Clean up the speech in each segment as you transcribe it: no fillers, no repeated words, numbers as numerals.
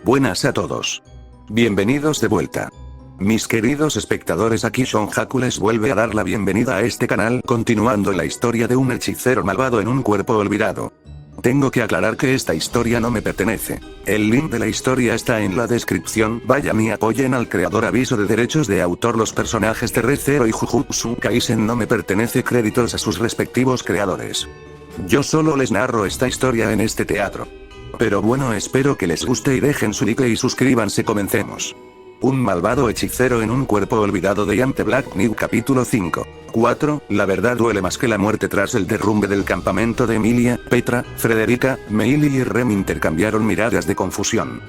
Buenas a todos. Bienvenidos de vuelta. Mis queridos espectadores, aquí Shonjaku les vuelve a dar la bienvenida a este canal, continuando la historia de un hechicero malvado en un cuerpo olvidado. Tengo que aclarar que esta historia no me pertenece. El link de la historia está en la descripción, vayan y apoyen al creador. Aviso de derechos de autor: los personajes de Re:Zero y Jujutsu Kaisen no me pertenece, créditos a sus respectivos creadores. Yo solo les narro esta historia en este teatro. Pero bueno, espero que les guste y dejen su like y suscríbanse. Comencemos. Un malvado hechicero en un cuerpo olvidado de Yante Black New capítulo 5. 4. La verdad duele más que la muerte. Tras el derrumbe del campamento de Emilia, Petra, Frederica, Meili y Rem intercambiaron miradas de confusión.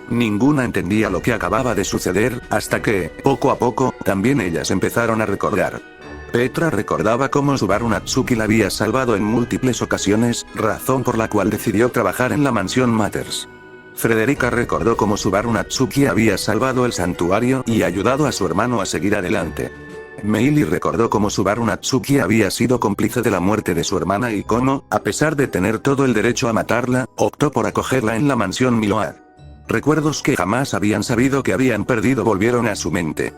Ninguna entendía lo que acababa de suceder, hasta que, poco a poco, también ellas empezaron a recordar. Petra recordaba cómo Subaru Natsuki la había salvado en múltiples ocasiones, razón por la cual decidió trabajar en la mansión Matters. Frederica recordó cómo Subaru Natsuki había salvado el santuario y ayudado a su hermano a seguir adelante. Meili recordó cómo Subaru Natsuki había sido cómplice de la muerte de su hermana y cómo, a pesar de tener todo el derecho a matarla, optó por acogerla en la mansión Miloa. Recuerdos que jamás habían sabido que habían perdido volvieron a su mente.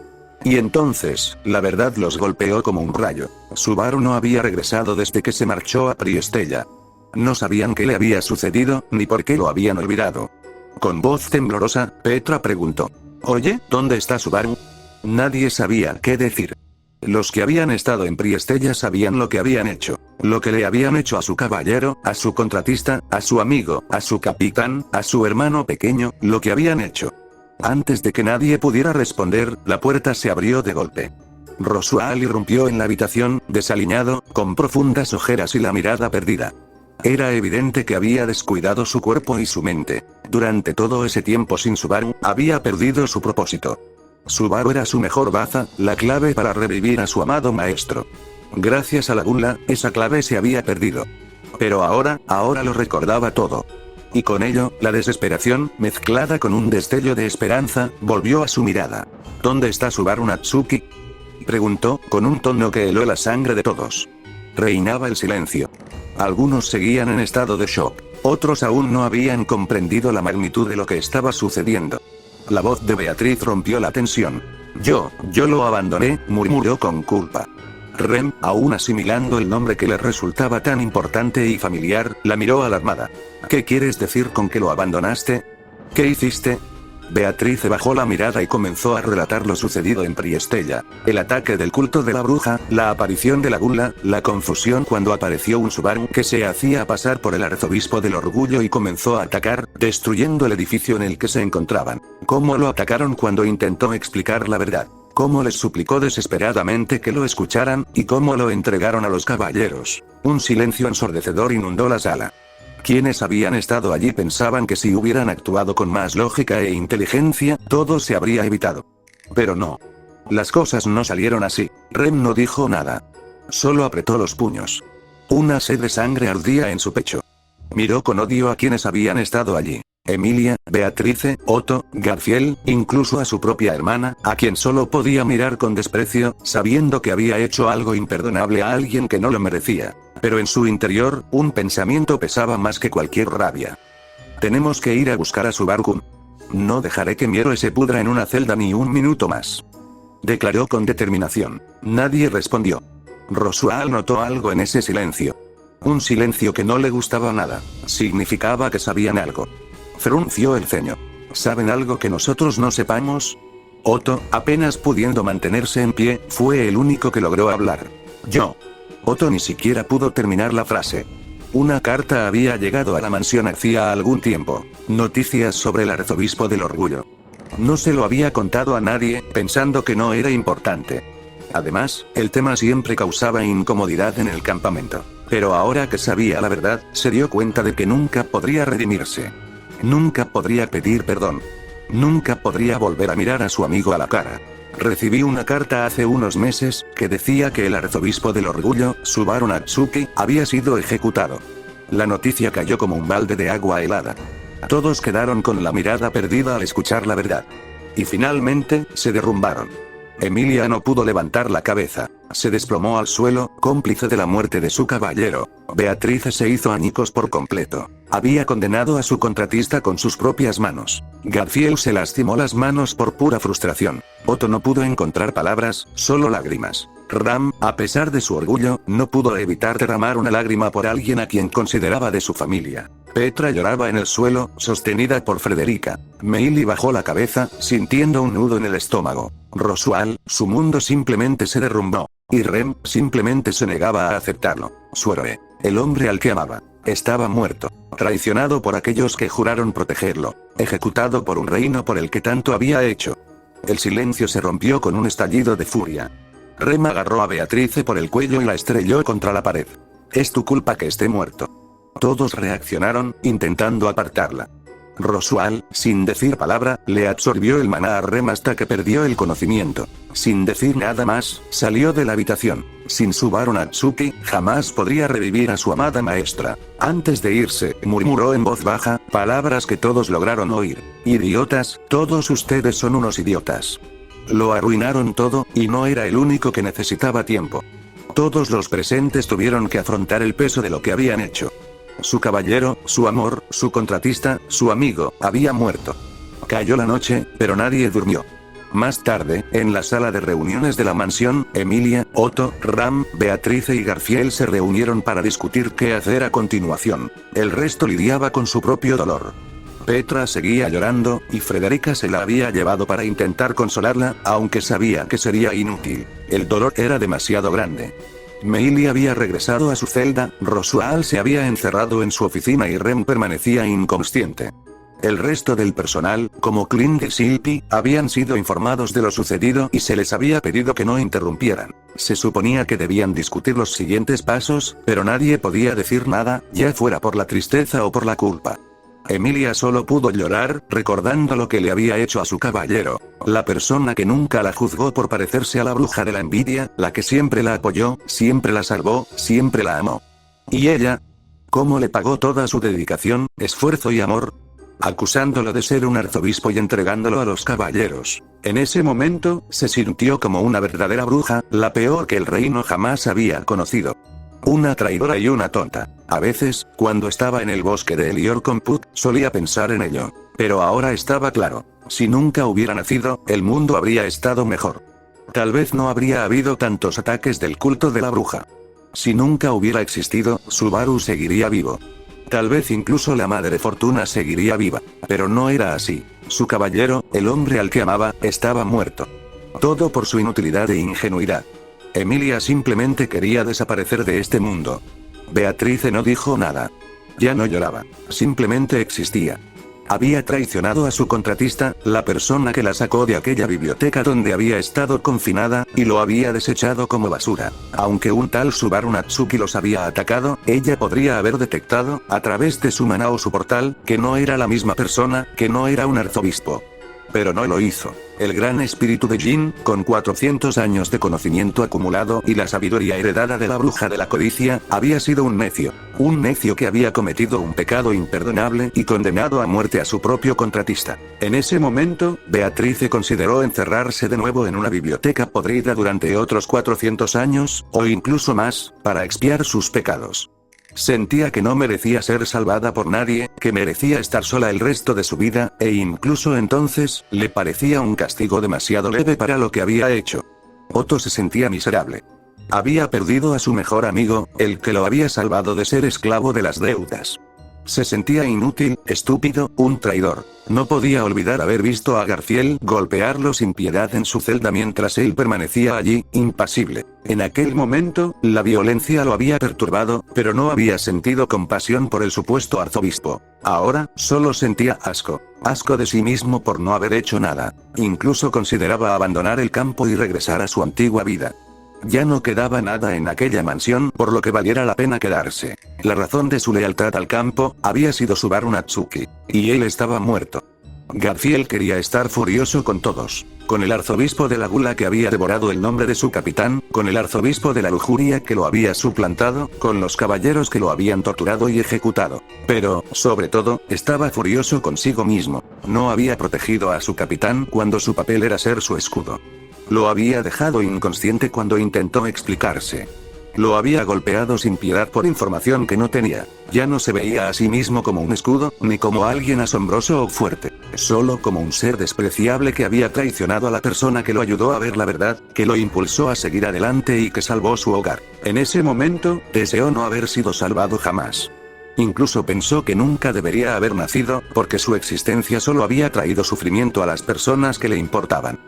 Y entonces, la verdad los golpeó como un rayo. Subaru no había regresado desde que se marchó a Priestella. No sabían qué le había sucedido, ni por qué lo habían olvidado. Con voz temblorosa, Petra preguntó: «Oye, ¿dónde está Subaru?». Nadie sabía qué decir. Los que habían estado en Priestella sabían lo que habían hecho. Lo que le habían hecho a su caballero, a su contratista, a su amigo, a su capitán, a su hermano pequeño, lo que habían hecho. Antes de que nadie pudiera responder, la puerta se abrió de golpe. Rosual irrumpió en la habitación, desaliñado, con profundas ojeras y la mirada perdida. Era evidente que había descuidado su cuerpo y su mente. Durante todo ese tiempo sin Subaru, había perdido su propósito. Subaru era su mejor baza, la clave para revivir a su amado maestro. Gracias a la gula, esa clave se había perdido. Pero ahora lo recordaba todo. Y con ello, la desesperación, mezclada con un destello de esperanza, volvió a su mirada. «¿Dónde está Subaru Natsuki?», preguntó, con un tono que heló la sangre de todos. Reinaba el silencio. Algunos seguían en estado de shock, otros aún no habían comprendido la magnitud de lo que estaba sucediendo. La voz de Beatriz rompió la tensión. Yo lo abandoné», murmuró con culpa. Rem, aún asimilando el nombre que le resultaba tan importante y familiar, la miró alarmada. «¿Qué quieres decir con que lo abandonaste? ¿Qué hiciste?». Beatriz bajó la mirada y comenzó a relatar lo sucedido en Priestella. El ataque del culto de la bruja, la aparición de la gula, la confusión cuando apareció un Subaru que se hacía pasar por el arzobispo del orgullo y comenzó a atacar, destruyendo el edificio en el que se encontraban. Cómo lo atacaron cuando intentó explicar la verdad. Cómo les suplicó desesperadamente que lo escucharan, y cómo lo entregaron a los caballeros. Un silencio ensordecedor inundó la sala. Quienes habían estado allí pensaban que si hubieran actuado con más lógica e inteligencia, todo se habría evitado. Pero no. Las cosas no salieron así. Rem no dijo nada. Solo apretó los puños. Una sed de sangre ardía en su pecho. Miró con odio a quienes habían estado allí. Emilia, Beatrice, Otto, Garfiel, incluso a su propia hermana, a quien solo podía mirar con desprecio, sabiendo que había hecho algo imperdonable a alguien que no lo merecía. Pero en su interior, un pensamiento pesaba más que cualquier rabia. «Tenemos que ir a buscar a Subaru-kun. No dejaré que mi héroe se pudra en una celda ni un minuto más», declaró con determinación. Nadie respondió. Rosual notó algo en ese silencio. Un silencio que no le gustaba nada. Significaba que sabían algo. Frunció el ceño. «¿Saben algo que nosotros no sepamos?». Otto, apenas pudiendo mantenerse en pie, fue el único que logró hablar. «Yo». Otto ni siquiera pudo terminar la frase. Una carta había llegado a la mansión hacía algún tiempo. Noticias sobre el arzobispo del orgullo. No se lo había contado a nadie, pensando que no era importante. Además, el tema siempre causaba incomodidad en el campamento. Pero ahora que sabía la verdad, se dio cuenta de que nunca podría redimirse. Nunca podría pedir perdón. Nunca podría volver a mirar a su amigo a la cara. Recibí una carta hace unos meses, que decía que el arzobispo del orgullo, Subaru Natsuki, había sido ejecutado. La noticia cayó como un balde de agua helada. Todos quedaron con la mirada perdida al escuchar la verdad. Y finalmente, se derrumbaron. Emilia no pudo levantar la cabeza. Se desplomó al suelo, cómplice de la muerte de su caballero. Beatrice se hizo añicos por completo. Había condenado a su contratista con sus propias manos. Garfield se lastimó las manos por pura frustración. Otto no pudo encontrar palabras, solo lágrimas. Ram, a pesar de su orgullo, no pudo evitar derramar una lágrima por alguien a quien consideraba de su familia. Petra lloraba en el suelo, sostenida por Frederica. Meili bajó la cabeza, sintiendo un nudo en el estómago. Roswell, su mundo simplemente se derrumbó. Y Rem, simplemente se negaba a aceptarlo. Su héroe, el hombre al que amaba, estaba muerto. Traicionado por aquellos que juraron protegerlo. Ejecutado por un reino por el que tanto había hecho. El silencio se rompió con un estallido de furia. Rem agarró a Beatrice por el cuello y la estrelló contra la pared. Es tu culpa que esté muerto. Todos reaccionaron, intentando apartarla. Roswell, sin decir palabra, le absorbió el maná a Rem hasta que perdió el conocimiento. Sin decir nada más, salió de la habitación. Sin Subaru Natsuki, jamás podría revivir a su amada maestra. Antes de irse, murmuró en voz baja, palabras que todos lograron oír. Idiotas, todos ustedes son unos idiotas. Lo arruinaron todo, y no era el único que necesitaba tiempo. Todos los presentes tuvieron que afrontar el peso de lo que habían hecho. Su caballero, su amor, su contratista, su amigo, había muerto. Cayó la noche, pero nadie durmió. Más tarde, en la sala de reuniones de la mansión, Emilia, Otto, Ram, Beatrice y Garfield se reunieron para discutir qué hacer a continuación. El resto lidiaba con su propio dolor. Petra seguía llorando, y Frederica se la había llevado para intentar consolarla, aunque sabía que sería inútil. El dolor era demasiado grande. Meili había regresado a su celda, Roswell se había encerrado en su oficina y Rem permanecía inconsciente. El resto del personal, como Clint y Silpy, habían sido informados de lo sucedido y se les había pedido que no interrumpieran. Se suponía que debían discutir los siguientes pasos, pero nadie podía decir nada, ya fuera por la tristeza o por la culpa. Emilia solo pudo llorar, recordando lo que le había hecho a su caballero. La persona que nunca la juzgó por parecerse a la bruja de la envidia, la que siempre la apoyó, siempre la salvó, siempre la amó. ¿Y ella? ¿Cómo le pagó toda su dedicación, esfuerzo y amor? Acusándolo de ser un arzobispo y entregándolo a los caballeros. En ese momento, se sintió como una verdadera bruja, la peor que el reino jamás había conocido. Una traidora y una tonta. A veces, cuando estaba en el bosque de Elior con Puck, solía pensar en ello. Pero ahora estaba claro. Si nunca hubiera nacido, el mundo habría estado mejor. Tal vez no habría habido tantos ataques del culto de la bruja. Si nunca hubiera existido, Subaru seguiría vivo. Tal vez incluso la madre Fortuna seguiría viva. Pero no era así. Su caballero, el hombre al que amaba, estaba muerto. Todo por su inutilidad e ingenuidad. Emilia simplemente quería desaparecer de este mundo. Beatrice no dijo nada. Ya no lloraba. Simplemente existía. Había traicionado a su contratista, la persona que la sacó de aquella biblioteca donde había estado confinada, y lo había desechado como basura. Aunque un tal Subaru Natsuki los había atacado, ella podría haber detectado, a través de su maná o su portal, que no era la misma persona, que no era un arzobispo. Pero no lo hizo. El gran espíritu de Jin, con 400 años de conocimiento acumulado y la sabiduría heredada de la bruja de la codicia, había sido un necio. Un necio que había cometido un pecado imperdonable y condenado a muerte a su propio contratista. En ese momento, Beatrice consideró encerrarse de nuevo en una biblioteca podrida durante otros 400 años, o incluso más, para expiar sus pecados. Sentía que no merecía ser salvada por nadie, que merecía estar sola el resto de su vida, e incluso entonces, le parecía un castigo demasiado leve para lo que había hecho. Otto se sentía miserable. Había perdido a su mejor amigo, el que lo había salvado de ser esclavo de las deudas. Se sentía inútil, estúpido, un traidor. No podía olvidar haber visto a Garfield golpearlo sin piedad en su celda mientras él permanecía allí, impasible. En aquel momento, la violencia lo había perturbado, pero no había sentido compasión por el supuesto arzobispo. Ahora, solo sentía asco. Asco de sí mismo por no haber hecho nada. Incluso consideraba abandonar el campo y regresar a su antigua vida. Ya no quedaba nada en aquella mansión por lo que valiera la pena quedarse. La razón de su lealtad al campo había sido Subaru Natsuki. Y él estaba muerto. Garfield quería estar furioso con todos. Con el arzobispo de la gula que había devorado el nombre de su capitán, con el arzobispo de la lujuria que lo había suplantado, con los caballeros que lo habían torturado y ejecutado. Pero, sobre todo, estaba furioso consigo mismo. No había protegido a su capitán cuando su papel era ser su escudo. Lo había dejado inconsciente cuando intentó explicarse. Lo había golpeado sin piedad por información que no tenía. Ya no se veía a sí mismo como un escudo, ni como alguien asombroso o fuerte. Solo como un ser despreciable que había traicionado a la persona que lo ayudó a ver la verdad, que lo impulsó a seguir adelante y que salvó su hogar. En ese momento, deseó no haber sido salvado jamás. Incluso pensó que nunca debería haber nacido, porque su existencia solo había traído sufrimiento a las personas que le importaban.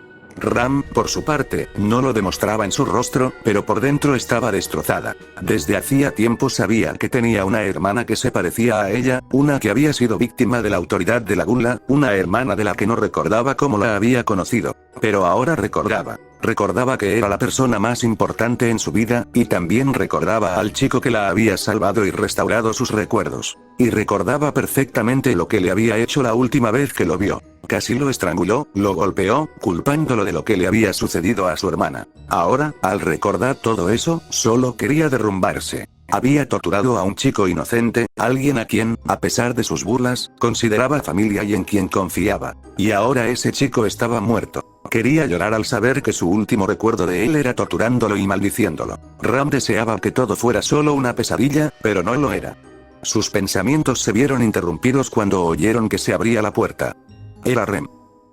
Ram, por su parte, no lo demostraba en su rostro, pero por dentro estaba destrozada. Desde hacía tiempo sabía que tenía una hermana que se parecía a ella, una que había sido víctima de la autoridad de la Gula, una hermana de la que no recordaba cómo la había conocido. Pero ahora recordaba. Recordaba que era la persona más importante en su vida, y también recordaba al chico que la había salvado y restaurado sus recuerdos. Y recordaba perfectamente lo que le había hecho la última vez que lo vio. Casi lo estranguló, lo golpeó, culpándolo de lo que le había sucedido a su hermana. Ahora, al recordar todo eso, solo quería derrumbarse. Había torturado a un chico inocente, alguien a quien, a pesar de sus burlas, consideraba familia y en quien confiaba. Y ahora ese chico estaba muerto. Quería llorar al saber que su último recuerdo de él era torturándolo y maldiciéndolo. Ram deseaba que todo fuera solo una pesadilla, pero no lo era. Sus pensamientos se vieron interrumpidos cuando oyeron que se abría la puerta. Era Rem.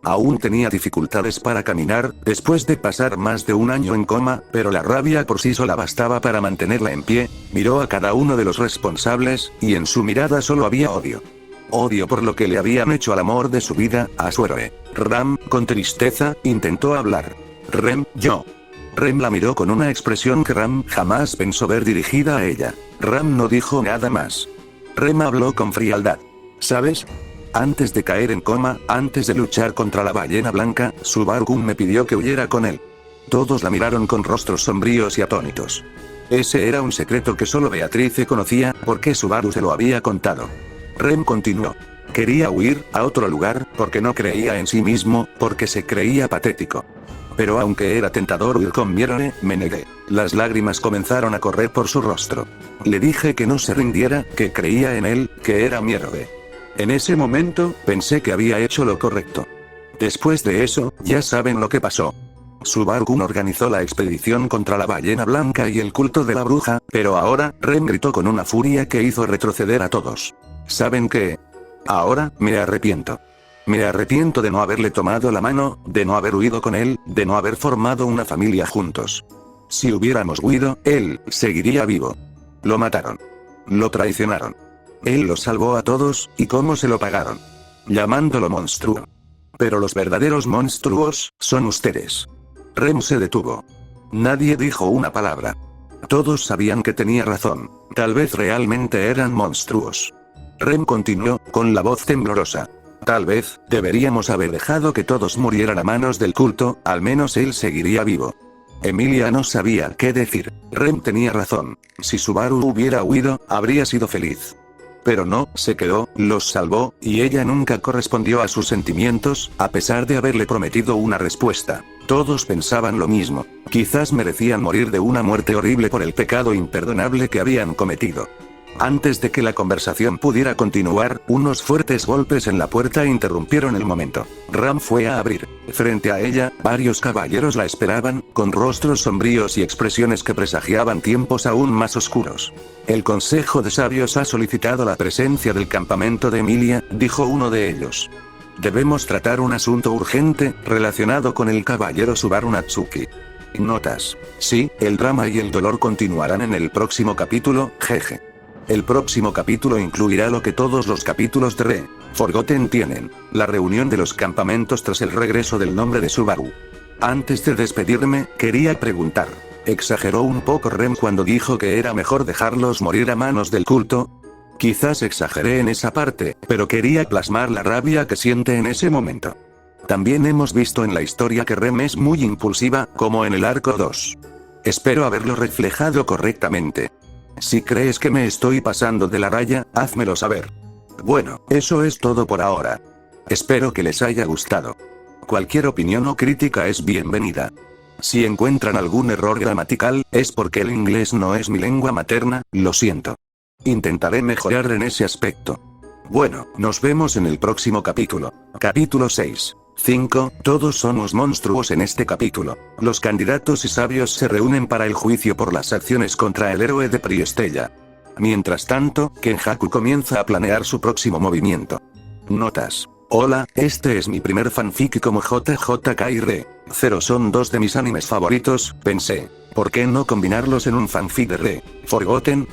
Aún tenía dificultades para caminar, después de pasar más de un año en coma, pero la rabia por sí sola bastaba para mantenerla en pie. Miró a cada uno de los responsables, y en su mirada solo había odio. Odio por lo que le habían hecho al amor de su vida, a su héroe. Ram, con tristeza, intentó hablar. Rem, yo. Rem la miró con una expresión que Ram jamás pensó ver dirigida a ella. Ram no dijo nada más. Rem habló con frialdad. ¿Sabes? Antes de caer en coma, antes de luchar contra la ballena blanca, Subaru me pidió que huyera con él. Todos la miraron con rostros sombríos y atónitos. Ese era un secreto que solo Beatrice conocía, porque Subaru se lo había contado. Rem continuó. Quería huir, a otro lugar, porque no creía en sí mismo, porque se creía patético. Pero aunque era tentador huir con mi héroe, me negué. Las lágrimas comenzaron a correr por su rostro. Le dije que no se rindiera, que creía en él, que era mi héroe. En ese momento, pensé que había hecho lo correcto. Después de eso, ya saben lo que pasó. Subaru organizó la expedición contra la ballena blanca y el culto de la bruja, pero ahora, Rem gritó con una furia que hizo retroceder a todos. ¿Saben qué? Ahora, me arrepiento. Me arrepiento de no haberle tomado la mano, de no haber huido con él, de no haber formado una familia juntos. Si hubiéramos huido, él seguiría vivo. Lo mataron. Lo traicionaron. Él los salvó a todos, ¿y cómo se lo pagaron? Llamándolo monstruo. Pero los verdaderos monstruos, son ustedes. Rem se detuvo. Nadie dijo una palabra. Todos sabían que tenía razón. Tal vez realmente eran monstruos. Rem continuó, con la voz temblorosa. Tal vez, deberíamos haber dejado que todos murieran a manos del culto, al menos él seguiría vivo. Emilia no sabía qué decir. Rem tenía razón. Si Subaru hubiera huido, habría sido feliz. Pero no, se quedó, los salvó, y ella nunca correspondió a sus sentimientos, a pesar de haberle prometido una respuesta. Todos pensaban lo mismo. Quizás merecían morir de una muerte horrible por el pecado imperdonable que habían cometido. Antes de que la conversación pudiera continuar, unos fuertes golpes en la puerta interrumpieron el momento. Ram fue a abrir. Frente a ella, varios caballeros la esperaban, con rostros sombríos y expresiones que presagiaban tiempos aún más oscuros. El Consejo de Sabios ha solicitado la presencia del campamento de Emilia, dijo uno de ellos. Debemos tratar un asunto urgente, relacionado con el caballero Subaru Natsuki. Notas. Sí, el drama y el dolor continuarán en el próximo capítulo, jeje. El próximo capítulo incluirá lo que todos los capítulos de Re Forgotten tienen, la reunión de los campamentos tras el regreso del nombre de Subaru. Antes de despedirme, quería preguntar, ¿exageró un poco Rem cuando dijo que era mejor dejarlos morir a manos del culto? Quizás exageré en esa parte, pero quería plasmar la rabia que siente en ese momento. También hemos visto en la historia que Rem es muy impulsiva, como en el arco 2. Espero haberlo reflejado correctamente. Si crees que me estoy pasando de la raya, házmelo saber. Bueno, eso es todo por ahora. Espero que les haya gustado. Cualquier opinión o crítica es bienvenida. Si encuentran algún error gramatical, es porque el inglés no es mi lengua materna, lo siento. Intentaré mejorar en ese aspecto. Bueno, nos vemos en el próximo capítulo. Capítulo 6. 5. Todos somos monstruos en este capítulo. Los candidatos y sabios se reúnen para el juicio por las acciones contra el héroe de Priestella. Mientras tanto, Kenjaku comienza a planear su próximo movimiento. Notas. Hola, este es mi primer fanfic como JJK. 0 son dos de mis animes favoritos, pensé. ¿Por qué no combinarlos en un fanfic de Re Forgotten?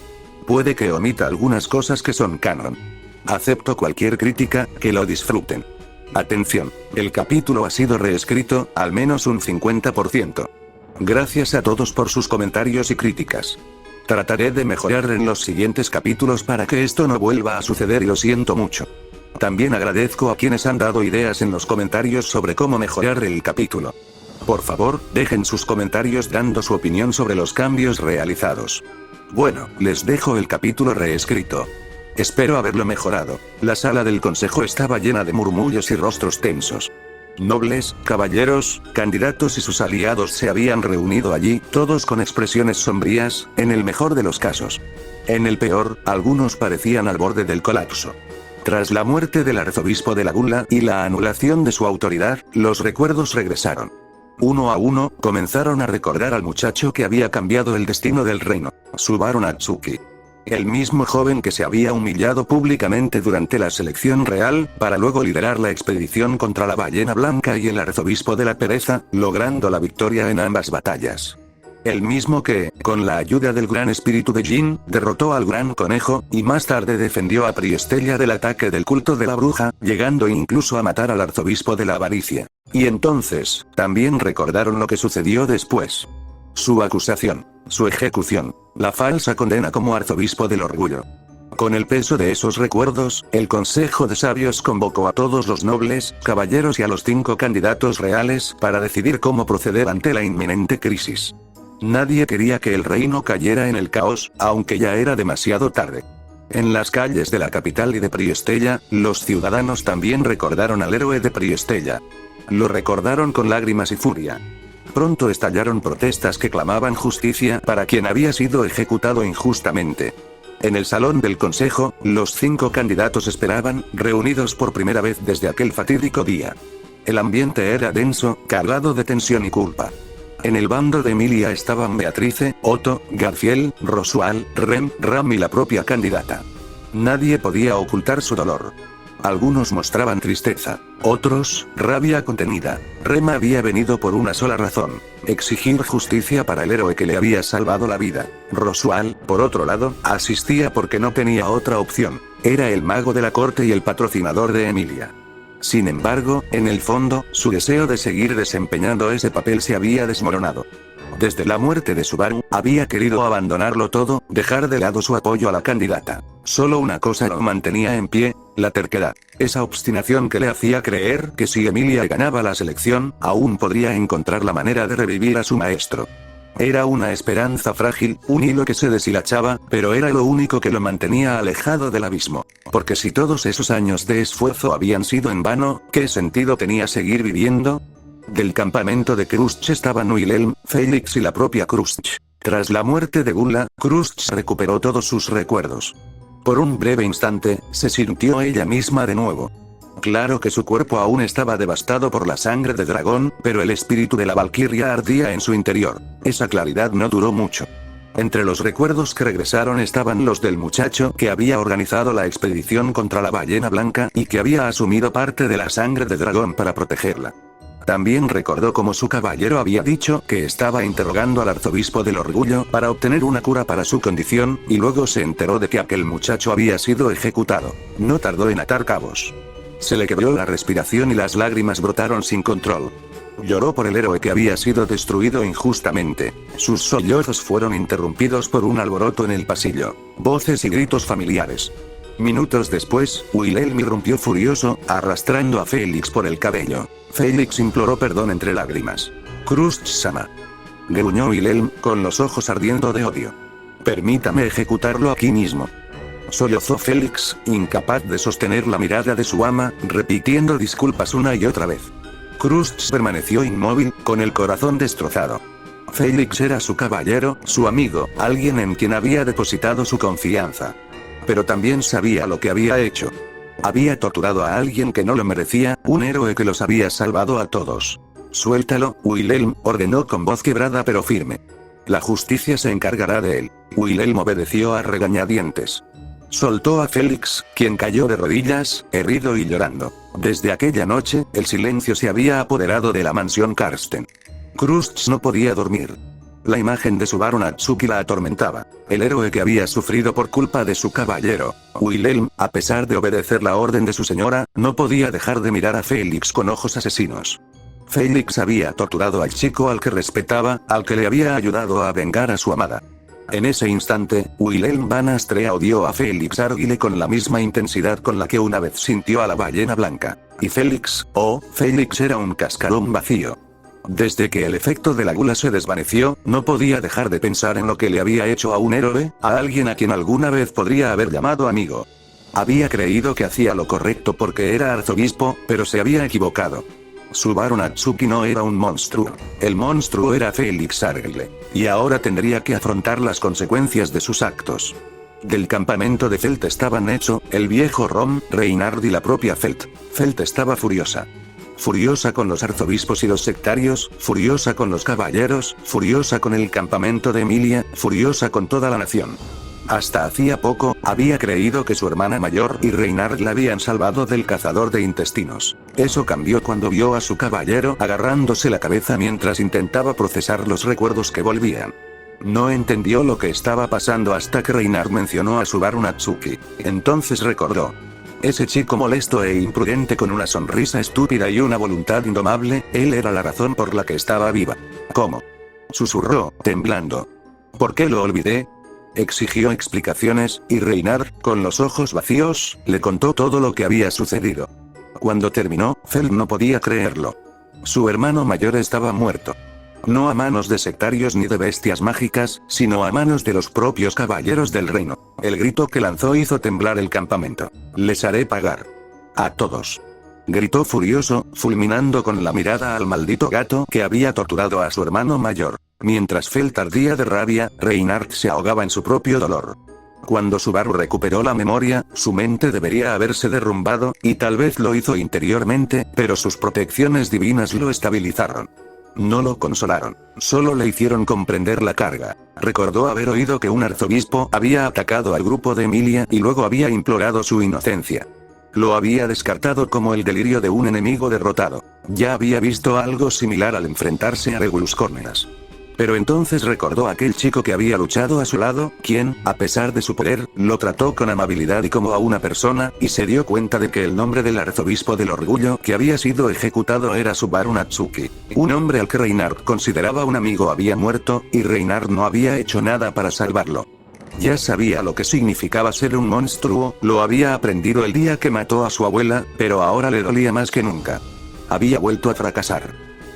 Puede que omita algunas cosas que son canon. Acepto cualquier crítica, que lo disfruten. Atención, el capítulo ha sido reescrito, al menos un 50%. Gracias a todos por sus comentarios y críticas. Trataré de mejorar en los siguientes capítulos para que esto no vuelva a suceder y lo siento mucho. También agradezco a quienes han dado ideas en los comentarios sobre cómo mejorar el capítulo. Por favor, dejen sus comentarios dando su opinión sobre los cambios realizados. Bueno, les dejo el capítulo reescrito. Espero haberlo mejorado. La sala del consejo estaba llena de murmullos y rostros tensos. Nobles, caballeros, candidatos y sus aliados se habían reunido allí, todos con expresiones sombrías, en el mejor de los casos. En el peor, algunos parecían al borde del colapso. Tras la muerte del arzobispo de la Gula y la anulación de su autoridad, los recuerdos regresaron. Uno a uno, comenzaron a recordar al muchacho que había cambiado el destino del reino, Subaru Natsuki. El mismo joven que se había humillado públicamente durante la selección real, para luego liderar la expedición contra la ballena blanca y el arzobispo de la pereza, logrando la victoria en ambas batallas. El mismo que, con la ayuda del gran espíritu de Jin, derrotó al gran conejo, y más tarde defendió a Priestella del ataque del culto de la bruja, llegando incluso a matar al arzobispo de la avaricia. Y entonces, también recordaron lo que sucedió después. Su acusación, su ejecución, la falsa condena como arzobispo del orgullo. Con el peso de esos recuerdos, el Consejo de Sabios convocó a todos los nobles, caballeros y a los 5 candidatos reales para decidir cómo proceder ante la inminente crisis. Nadie quería que el reino cayera en el caos, aunque ya era demasiado tarde. En las calles de la capital y de Priestella, los ciudadanos también recordaron al héroe de Priestella. Lo recordaron con lágrimas y furia. Pronto estallaron protestas que clamaban justicia para quien había sido ejecutado injustamente. En el salón del consejo, los 5 candidatos esperaban, reunidos por primera vez desde aquel fatídico día. El ambiente era denso, cargado de tensión y culpa. En el bando de Emilia estaban Beatrice, Otto, Garfiel, Rosual, Rem, Ram y la propia candidata. Nadie podía ocultar su dolor. Algunos mostraban tristeza, otros, rabia contenida. Rem había venido por una sola razón: exigir justicia para el héroe que le había salvado la vida. Rosual, por otro lado, asistía porque no tenía otra opción. Era el mago de la corte y el patrocinador de Emilia. Sin embargo, en el fondo, su deseo de seguir desempeñando ese papel se había desmoronado. Desde la muerte de Subaru, había querido abandonarlo todo, dejar de lado su apoyo a la candidata. Solo una cosa lo mantenía en pie: la terquedad. Esa obstinación que le hacía creer que si Emilia ganaba la selección, aún podría encontrar la manera de revivir a su maestro. Era una esperanza frágil, un hilo que se deshilachaba, pero era lo único que lo mantenía alejado del abismo. Porque si todos esos años de esfuerzo habían sido en vano, ¿qué sentido tenía seguir viviendo? Del campamento de Krusch estaban Wilhelm, Felix y la propia Krusch. Tras la muerte de Gula, Krusch recuperó todos sus recuerdos. Por un breve instante, se sintió ella misma de nuevo. Claro que su cuerpo aún estaba devastado por la sangre de dragón, pero el espíritu de la valquiria ardía en su interior. Esa claridad no duró mucho. Entre los recuerdos que regresaron estaban los del muchacho que había organizado la expedición contra la ballena blanca y que había asumido parte de la sangre de dragón para protegerla. También recordó cómo su caballero había dicho que estaba interrogando al arzobispo del orgullo para obtener una cura para su condición, y luego se enteró de que aquel muchacho había sido ejecutado. No tardó en atar cabos. Se le quebró la respiración y las lágrimas brotaron sin control. Lloró por el héroe que había sido destruido injustamente. Sus sollozos fueron interrumpidos por un alboroto en el pasillo. Voces y gritos familiares. Minutos después, Wilhelm irrumpió furioso, arrastrando a Felix por el cabello. Felix imploró perdón entre lágrimas. Krusch-sama, gruñó Wilhelm, con los ojos ardiendo de odio. Permítame ejecutarlo aquí mismo. Sollozó Felix, incapaz de sostener la mirada de su ama, repitiendo disculpas una y otra vez. Krusch permaneció inmóvil, con el corazón destrozado. Felix era su caballero, su amigo, alguien en quien había depositado su confianza. Pero también sabía lo que había hecho. Había torturado a alguien que no lo merecía, un héroe que los había salvado a todos. Suéltalo, Wilhelm, ordenó con voz quebrada pero firme. La justicia se encargará de él. Wilhelm obedeció a regañadientes. Soltó a Félix, quien cayó de rodillas, herido y llorando. Desde aquella noche, el silencio se había apoderado de la mansión Karsten. Krusty no podía dormir. La imagen de Subaru Natsuki la atormentaba. El héroe que había sufrido por culpa de su caballero. Wilhelm, a pesar de obedecer la orden de su señora, no podía dejar de mirar a Félix con ojos asesinos. Félix había torturado al chico al que respetaba, al que le había ayudado a vengar a su amada. En ese instante, Wilhelm Van Astrea odió a Félix Arguile con la misma intensidad con la que una vez sintió a la ballena blanca. Y Félix era un cascarón vacío. Desde que el efecto de la gula se desvaneció, no podía dejar de pensar en lo que le había hecho a un héroe, a alguien a quien alguna vez podría haber llamado amigo. Había creído que hacía lo correcto porque era arzobispo, pero se había equivocado. Subaru Natsuki no era un monstruo. El monstruo era Félix Arguile. Y ahora tendría que afrontar las consecuencias de sus actos. Del campamento de Felt estaban hecho, el viejo Rom, Reinhard y la propia Felt. Felt estaba furiosa. Furiosa con los arzobispos y los sectarios, furiosa con los caballeros, furiosa con el campamento de Emilia, furiosa con toda la nación. Hasta hacía poco, había creído que su hermana mayor y Reinhard la habían salvado del cazador de intestinos. Eso cambió cuando vio a su caballero agarrándose la cabeza mientras intentaba procesar los recuerdos que volvían. No entendió lo que estaba pasando hasta que Reinhard mencionó a Subaru Natsuki. Entonces recordó. Ese chico molesto e imprudente con una sonrisa estúpida y una voluntad indomable, él era la razón por la que estaba viva. ¿Cómo? Susurró, temblando. ¿Por qué lo olvidé? Exigió explicaciones, y Reinhard, con los ojos vacíos, le contó todo lo que había sucedido. Cuando terminó, Felt no podía creerlo. Su hermano mayor estaba muerto. No a manos de sectarios ni de bestias mágicas, sino a manos de los propios caballeros del reino. El grito que lanzó hizo temblar el campamento. Les haré pagar. A todos. Gritó furioso, fulminando con la mirada al maldito gato que había torturado a su hermano mayor. Mientras Felt ardía de rabia, Reinhard se ahogaba en su propio dolor. Cuando Subaru recuperó la memoria, su mente debería haberse derrumbado, y tal vez lo hizo interiormente, pero sus protecciones divinas lo estabilizaron. No lo consolaron, solo le hicieron comprender la carga. Recordó haber oído que un arzobispo había atacado al grupo de Emilia y luego había implorado su inocencia. Lo había descartado como el delirio de un enemigo derrotado. Ya había visto algo similar al enfrentarse a Regulus Corneas. Pero entonces recordó a aquel chico que había luchado a su lado, quien, a pesar de su poder, lo trató con amabilidad y como a una persona, y se dio cuenta de que el nombre del arzobispo del orgullo que había sido ejecutado era Subaru Natsuki. Un hombre al que Reinhard consideraba un amigo había muerto, y Reinhard no había hecho nada para salvarlo. Ya sabía lo que significaba ser un monstruo, lo había aprendido el día que mató a su abuela, pero ahora le dolía más que nunca. Había vuelto a fracasar.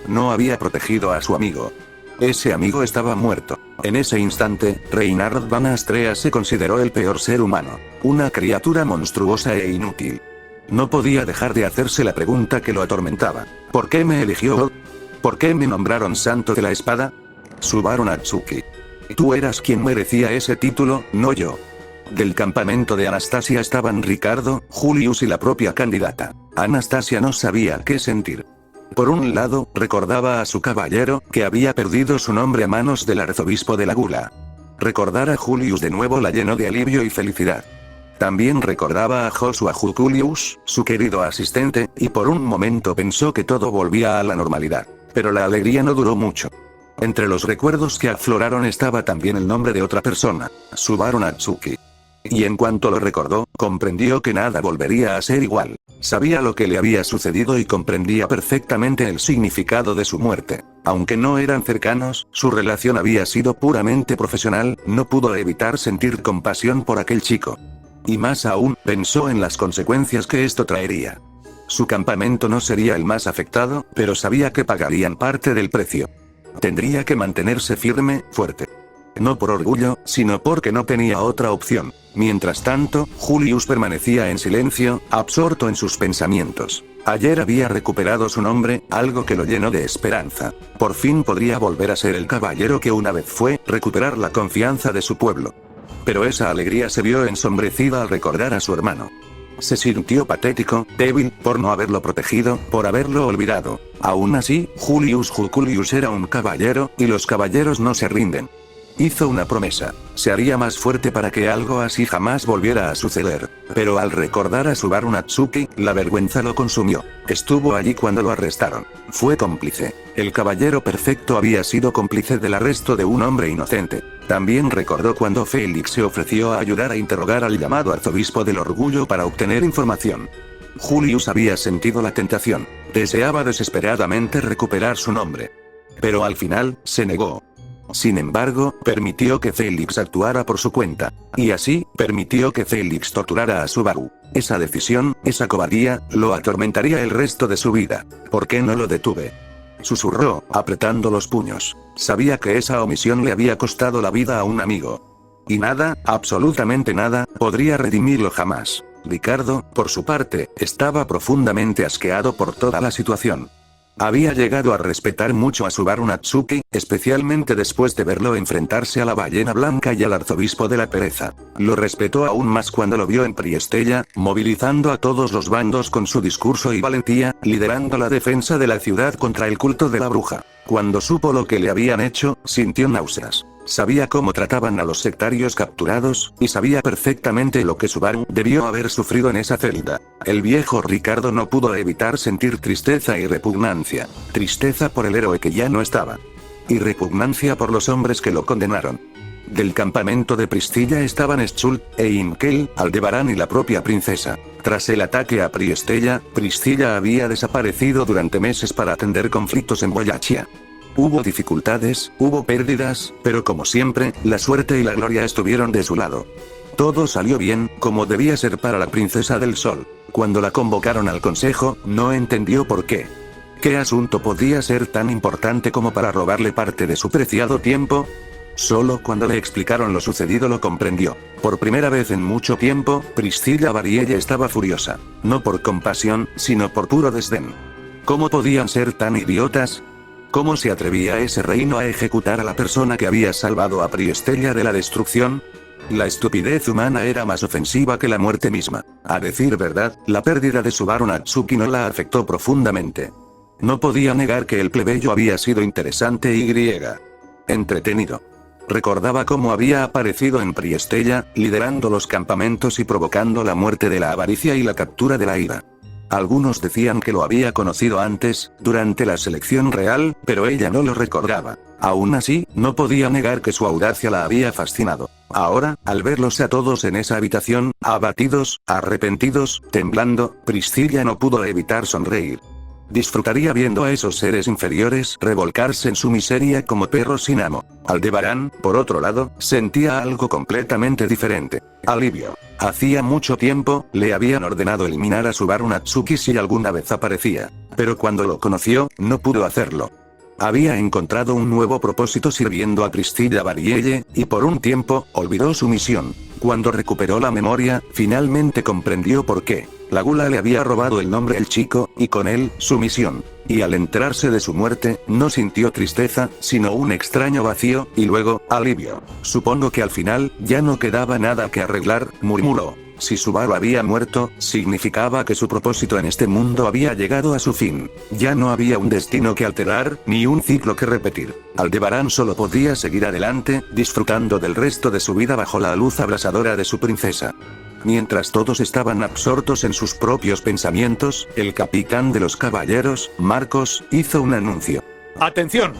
No había protegido a su amigo. Ese amigo estaba muerto. En ese instante, Reinhard Van Astrea se consideró el peor ser humano. Una criatura monstruosa e inútil. No podía dejar de hacerse la pregunta que lo atormentaba. ¿Por qué me eligió? ¿Por qué me nombraron Santo de la Espada? Subaru Natsuki. Tú eras quien merecía ese título, no yo. Del campamento de Anastasia estaban Ricardo, Julius y la propia candidata. Anastasia no sabía qué sentir. Por un lado, recordaba a su caballero, que había perdido su nombre a manos del arzobispo de la Gula. Recordar a Julius de nuevo la llenó de alivio y felicidad. También recordaba a Joshua Julius, su querido asistente, y por un momento pensó que todo volvía a la normalidad. Pero la alegría no duró mucho. Entre los recuerdos que afloraron estaba también el nombre de otra persona, Subaru Natsuki. Y en cuanto lo recordó, comprendió que nada volvería a ser igual. Sabía lo que le había sucedido y comprendía perfectamente el significado de su muerte. Aunque no eran cercanos, su relación había sido puramente profesional, no pudo evitar sentir compasión por aquel chico. Y más aún, pensó en las consecuencias que esto traería. Su campamento no sería el más afectado, pero sabía que pagarían parte del precio. Tendría que mantenerse firme, fuerte. No por orgullo, sino porque no tenía otra opción. Mientras tanto, Julius permanecía en silencio, absorto en sus pensamientos. Ayer había recuperado su nombre, algo que lo llenó de esperanza. Por fin podría volver a ser el caballero que una vez fue, recuperar la confianza de su pueblo. Pero esa alegría se vio ensombrecida al recordar a su hermano. Se sintió patético, débil, por no haberlo protegido, por haberlo olvidado. Aún así, Julius Juculius era un caballero, y los caballeros no se rinden. Hizo una promesa. Se haría más fuerte para que algo así jamás volviera a suceder. Pero al recordar a Subaru Natsuki, la vergüenza lo consumió. Estuvo allí cuando lo arrestaron. Fue cómplice. El caballero perfecto había sido cómplice del arresto de un hombre inocente. También recordó cuando Félix se ofreció a ayudar a interrogar al llamado arzobispo del orgullo para obtener información. Julius había sentido la tentación. Deseaba desesperadamente recuperar su nombre. Pero al final, se negó. Sin embargo, permitió que Félix actuara por su cuenta. Y así, permitió que Félix torturara a Subaru. Esa decisión, esa cobardía, lo atormentaría el resto de su vida. ¿Por qué no lo detuve? Susurró, apretando los puños. Sabía que esa omisión le había costado la vida a un amigo. Y nada, absolutamente nada, podría redimirlo jamás. Ricardo, por su parte, estaba profundamente asqueado por toda la situación. Había llegado a respetar mucho a Subaru Natsuki, especialmente después de verlo enfrentarse a la ballena blanca y al arzobispo de la pereza. Lo respetó aún más cuando lo vio en Priestella, movilizando a todos los bandos con su discurso y valentía, liderando la defensa de la ciudad contra el culto de la bruja. Cuando supo lo que le habían hecho, sintió náuseas. Sabía cómo trataban a los sectarios capturados, y sabía perfectamente lo que Subaru debió haber sufrido en esa celda. El viejo Ricardo no pudo evitar sentir tristeza y repugnancia. Tristeza por el héroe que ya no estaba. Y repugnancia por los hombres que lo condenaron. Del campamento de Pristilla estaban Schult, e Imkel, Aldebarán y la propia princesa. Tras el ataque a Priestella, Pristilla había desaparecido durante meses para atender conflictos en Boyachia. Hubo dificultades, hubo pérdidas, pero como siempre, la suerte y la gloria estuvieron de su lado. Todo salió bien, como debía ser para la princesa del sol. Cuando la convocaron al consejo, no entendió por qué. ¿Qué asunto podía ser tan importante como para robarle parte de su preciado tiempo? Solo cuando le explicaron lo sucedido lo comprendió. Por primera vez en mucho tiempo, Priscilla Varielle estaba furiosa. No por compasión, sino por puro desdén. ¿Cómo podían ser tan idiotas? ¿Cómo se atrevía ese reino a ejecutar a la persona que había salvado a Priestella de la destrucción? La estupidez humana era más ofensiva que la muerte misma. A decir verdad, la pérdida de Subaru Natsuki no la afectó profundamente. No podía negar que el plebeyo había sido interesante y entretenido. Recordaba cómo había aparecido en Priestella, liderando los campamentos y provocando la muerte de la avaricia y la captura de la ira. Algunos decían que lo había conocido antes, durante la selección real, pero ella no lo recordaba. Aún así, no podía negar que su audacia la había fascinado. Ahora, al verlos a todos en esa habitación, abatidos, arrepentidos, temblando, Priscilla no pudo evitar sonreír. Disfrutaría viendo a esos seres inferiores revolcarse en su miseria como perros sin amo. Aldebarán, por otro lado, sentía algo completamente diferente. Alivio. Hacía mucho tiempo, le habían ordenado eliminar a Subaru Natsuki si alguna vez aparecía. Pero cuando lo conoció, no pudo hacerlo. Había encontrado un nuevo propósito sirviendo a Priscilla Varielle, y por un tiempo, olvidó su misión. Cuando recuperó la memoria, finalmente comprendió por qué. La gula le había robado el nombre al chico, y con él, su misión. Y al enterarse de su muerte, no sintió tristeza, sino un extraño vacío, y luego, alivio. Supongo que al final, ya no quedaba nada que arreglar, murmuró. Si Subaru había muerto, significaba que su propósito en este mundo había llegado a su fin. Ya no había un destino que alterar, ni un ciclo que repetir. Aldebarán solo podía seguir adelante, disfrutando del resto de su vida bajo la luz abrasadora de su princesa. Mientras todos estaban absortos en sus propios pensamientos, el capitán de los caballeros, Marcos, hizo un anuncio. ¡Atención!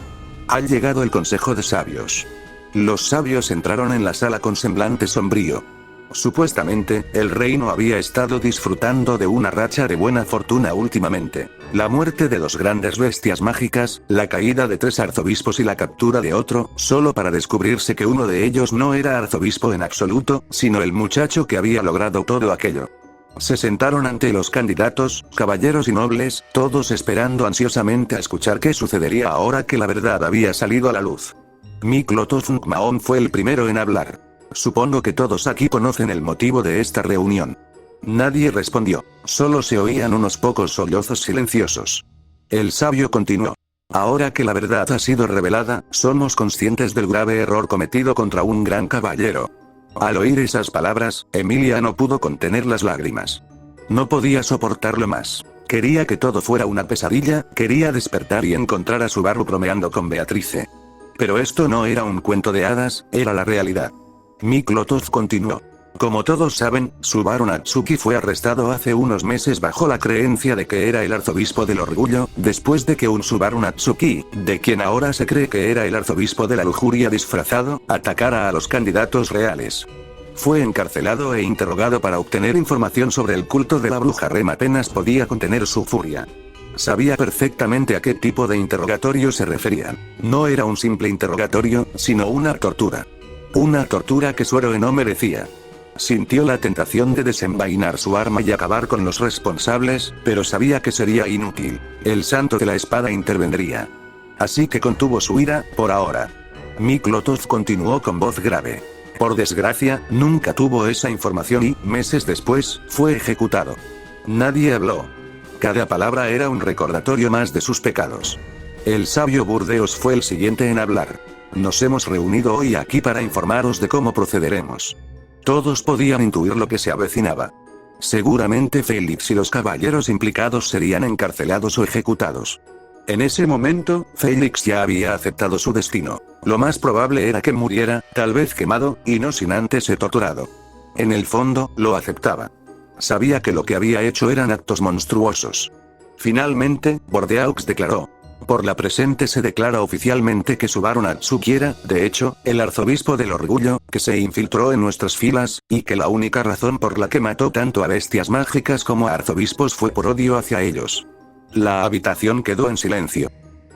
Ha llegado el Consejo de Sabios. Los sabios entraron en la sala con semblante sombrío. Supuestamente, el reino había estado disfrutando de una racha de buena fortuna últimamente. La muerte de 2 grandes bestias mágicas, la caída de 3 arzobispos y la captura de otro, solo para descubrirse que uno de ellos no era arzobispo en absoluto, sino el muchacho que había logrado todo aquello. Se sentaron ante los candidatos, caballeros y nobles, todos esperando ansiosamente a escuchar qué sucedería ahora que la verdad había salido a la luz. Miklotothnkmaon fue el primero en hablar. Supongo que todos aquí conocen el motivo de esta reunión. Nadie respondió. Solo se oían unos pocos sollozos silenciosos. El sabio continuó. Ahora que la verdad ha sido revelada, somos conscientes del grave error cometido contra un gran caballero. Al oír esas palabras, Emilia no pudo contener las lágrimas. No podía soportarlo más. Quería que todo fuera una pesadilla, quería despertar y encontrar a Subaru bromeando con Beatrice. Pero esto no era un cuento de hadas, era la realidad. Miklotov continuó. Como todos saben, Subaru Natsuki fue arrestado hace unos meses bajo la creencia de que era el arzobispo del orgullo, después de que un Subaru Natsuki, de quien ahora se cree que era el arzobispo de la lujuria disfrazado, atacara a los candidatos reales. Fue encarcelado e interrogado para obtener información sobre el culto de la bruja. Rem apenas podía contener su furia. Sabía perfectamente a qué tipo de interrogatorio se referían. No era un simple interrogatorio, sino una tortura. Una tortura que su héroe no merecía. Sintió la tentación de desenvainar su arma y acabar con los responsables, pero sabía que sería inútil. El santo de la espada intervendría. Así que contuvo su ira, por ahora. Miklotov continuó con voz grave. Por desgracia, nunca tuvo esa información y, meses después, fue ejecutado. Nadie habló. Cada palabra era un recordatorio más de sus pecados. El sabio Burdeos fue el siguiente en hablar. Nos hemos reunido hoy aquí para informaros de cómo procederemos. Todos podían intuir lo que se avecinaba. Seguramente Félix y los caballeros implicados serían encarcelados o ejecutados. En ese momento, Félix ya había aceptado su destino. Lo más probable era que muriera, tal vez quemado, y no sin antes ser torturado. En el fondo, lo aceptaba. Sabía que lo que había hecho eran actos monstruosos. Finalmente, Bordeaux declaró. Por la presente se declara oficialmente que Subaru Natsuki era, de hecho, el arzobispo del orgullo, que se infiltró en nuestras filas, y que la única razón por la que mató tanto a bestias mágicas como a arzobispos fue por odio hacia ellos. La habitación quedó en silencio.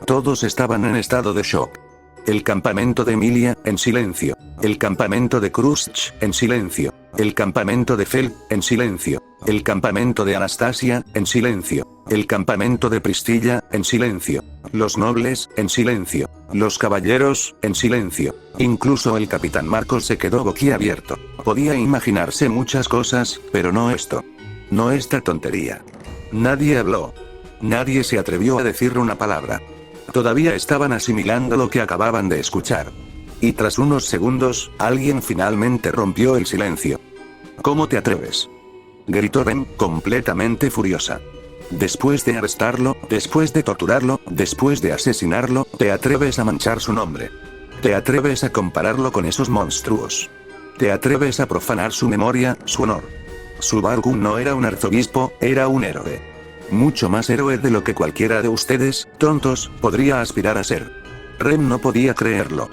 Todos estaban en estado de shock. El campamento de Emilia, en silencio. El campamento de Krushch, en silencio. El campamento de Fel, en silencio. El campamento de Anastasia, en silencio. El campamento de Pristilla, en silencio. Los nobles, en silencio. Los caballeros, en silencio. Incluso el capitán Marcos se quedó boquiabierto. Podía imaginarse muchas cosas, pero no esto. No esta tontería. Nadie habló. Nadie se atrevió a decir una palabra. Todavía estaban asimilando lo que acababan de escuchar. Y tras unos segundos, alguien finalmente rompió el silencio. ¿Cómo te atreves?, gritó Rem, completamente furiosa. Después de arrestarlo, después de torturarlo, después de asesinarlo, te atreves a manchar su nombre. Te atreves a compararlo con esos monstruos. Te atreves a profanar su memoria, su honor. Subaru no era un arzobispo, era un héroe. Mucho más héroe de lo que cualquiera de ustedes, tontos, podría aspirar a ser. Rem no podía creerlo.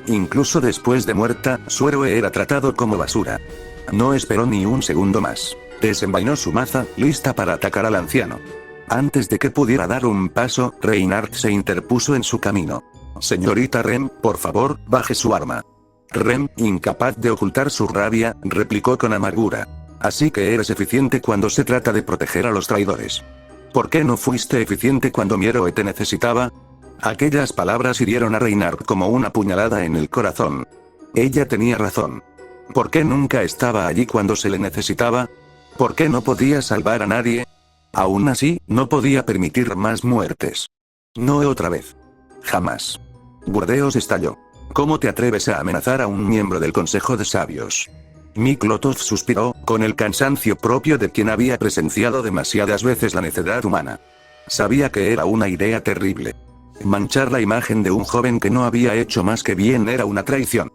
Incluso después de muerta, su héroe era tratado como basura. No esperó ni un segundo más. Desenvainó su maza, lista para atacar al anciano. Antes de que pudiera dar un paso, Reinhardt se interpuso en su camino. Señorita Rem, por favor, baje su arma. Rem, incapaz de ocultar su rabia, replicó con amargura. Así que eres eficiente cuando se trata de proteger a los traidores. ¿Por qué no fuiste eficiente cuando mi héroe te necesitaba? Aquellas palabras hirieron a Reinhardt como una puñalada en el corazón. Ella tenía razón. ¿Por qué nunca estaba allí cuando se le necesitaba? ¿Por qué no podía salvar a nadie? Aún así, no podía permitir más muertes. No otra vez. Jamás. Burdeos estalló. ¿Cómo te atreves a amenazar a un miembro del Consejo de Sabios? Miklotov suspiró, con el cansancio propio de quien había presenciado demasiadas veces la necedad humana. Sabía que era una idea terrible. Manchar la imagen de un joven que no había hecho más que bien era una traición.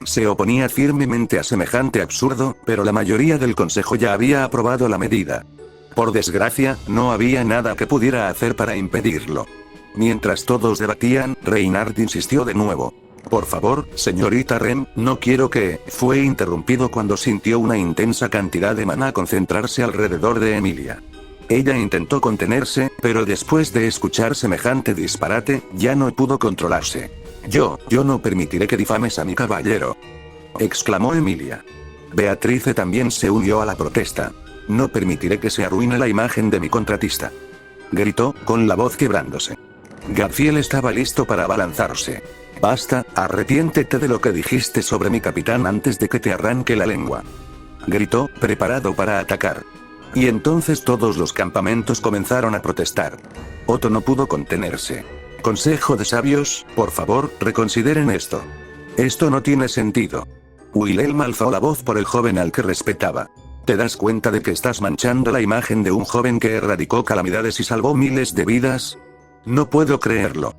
Se oponía firmemente a semejante absurdo, pero la mayoría del consejo ya había aprobado la medida. Por desgracia, no había nada que pudiera hacer para impedirlo. Mientras todos debatían, Reinhardt insistió de nuevo. Por favor, señorita Rem, no quiero que... Fue interrumpido cuando sintió una intensa cantidad de maná concentrarse alrededor de Emilia. Ella intentó contenerse, pero después de escuchar semejante disparate, ya no pudo controlarse. Yo no permitiré que difames a mi caballero, exclamó Emilia. Beatrice también se unió a la protesta. No permitiré que se arruine la imagen de mi contratista, gritó, con la voz quebrándose. Garfiel estaba listo para abalanzarse. Basta, arrepiéntete de lo que dijiste sobre mi capitán antes de que te arranque la lengua, gritó, preparado para atacar. Y entonces todos los campamentos comenzaron a protestar. Otto no pudo contenerse. Consejo de sabios, por favor, reconsideren esto. Esto no tiene sentido. Wilhelm alzó la voz por el joven al que respetaba. ¿Te das cuenta de que estás manchando la imagen de un joven que erradicó calamidades y salvó miles de vidas? No puedo creerlo.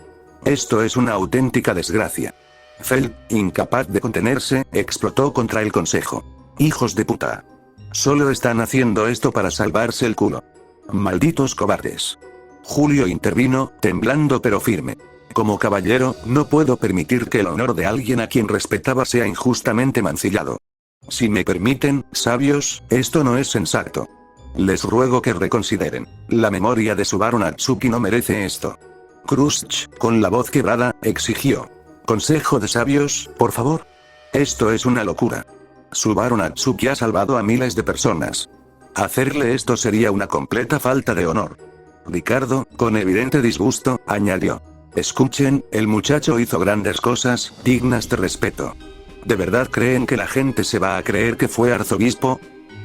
Esto es una auténtica desgracia. Feld, incapaz de contenerse, explotó contra el consejo. Hijos de puta. Solo están haciendo esto para salvarse el culo. Malditos cobardes. Julio intervino, temblando pero firme. Como caballero, no puedo permitir que el honor de alguien a quien respetaba sea injustamente mancillado. Si me permiten, sabios, esto no es sensato. Les ruego que reconsideren. La memoria de Subaru Natsuki no merece esto. Khrushchev, con la voz quebrada, exigió. Consejo de sabios, por favor. Esto es una locura. Subaru Natsuki ha salvado a miles de personas. Hacerle esto sería una completa falta de honor. Ricardo, con evidente disgusto, añadió. Escuchen, el muchacho hizo grandes cosas, dignas de respeto. ¿De verdad creen que la gente se va a creer que fue arzobispo?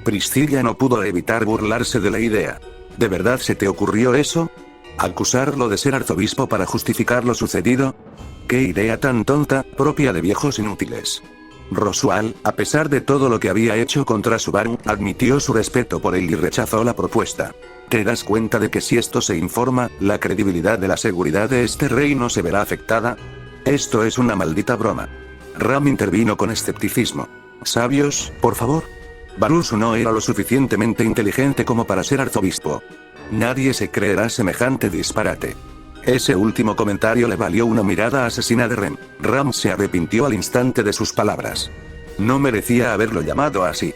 Priscilla no pudo evitar burlarse de la idea. ¿De verdad se te ocurrió eso? ¿Acusarlo de ser arzobispo para justificar lo sucedido? ¡Qué idea tan tonta, propia de viejos inútiles! Roswell, a pesar de todo lo que había hecho contra Subaru, admitió su respeto por él y rechazó la propuesta. ¿Te das cuenta de que si esto se informa, la credibilidad de la seguridad de este reino se verá afectada? Esto es una maldita broma. Ram intervino con escepticismo. Sabios, por favor. Barusu no era lo suficientemente inteligente como para ser arzobispo. Nadie se creerá semejante disparate. Ese último comentario le valió una mirada asesina de Rem. Ram se arrepintió al instante de sus palabras. No merecía haberlo llamado así.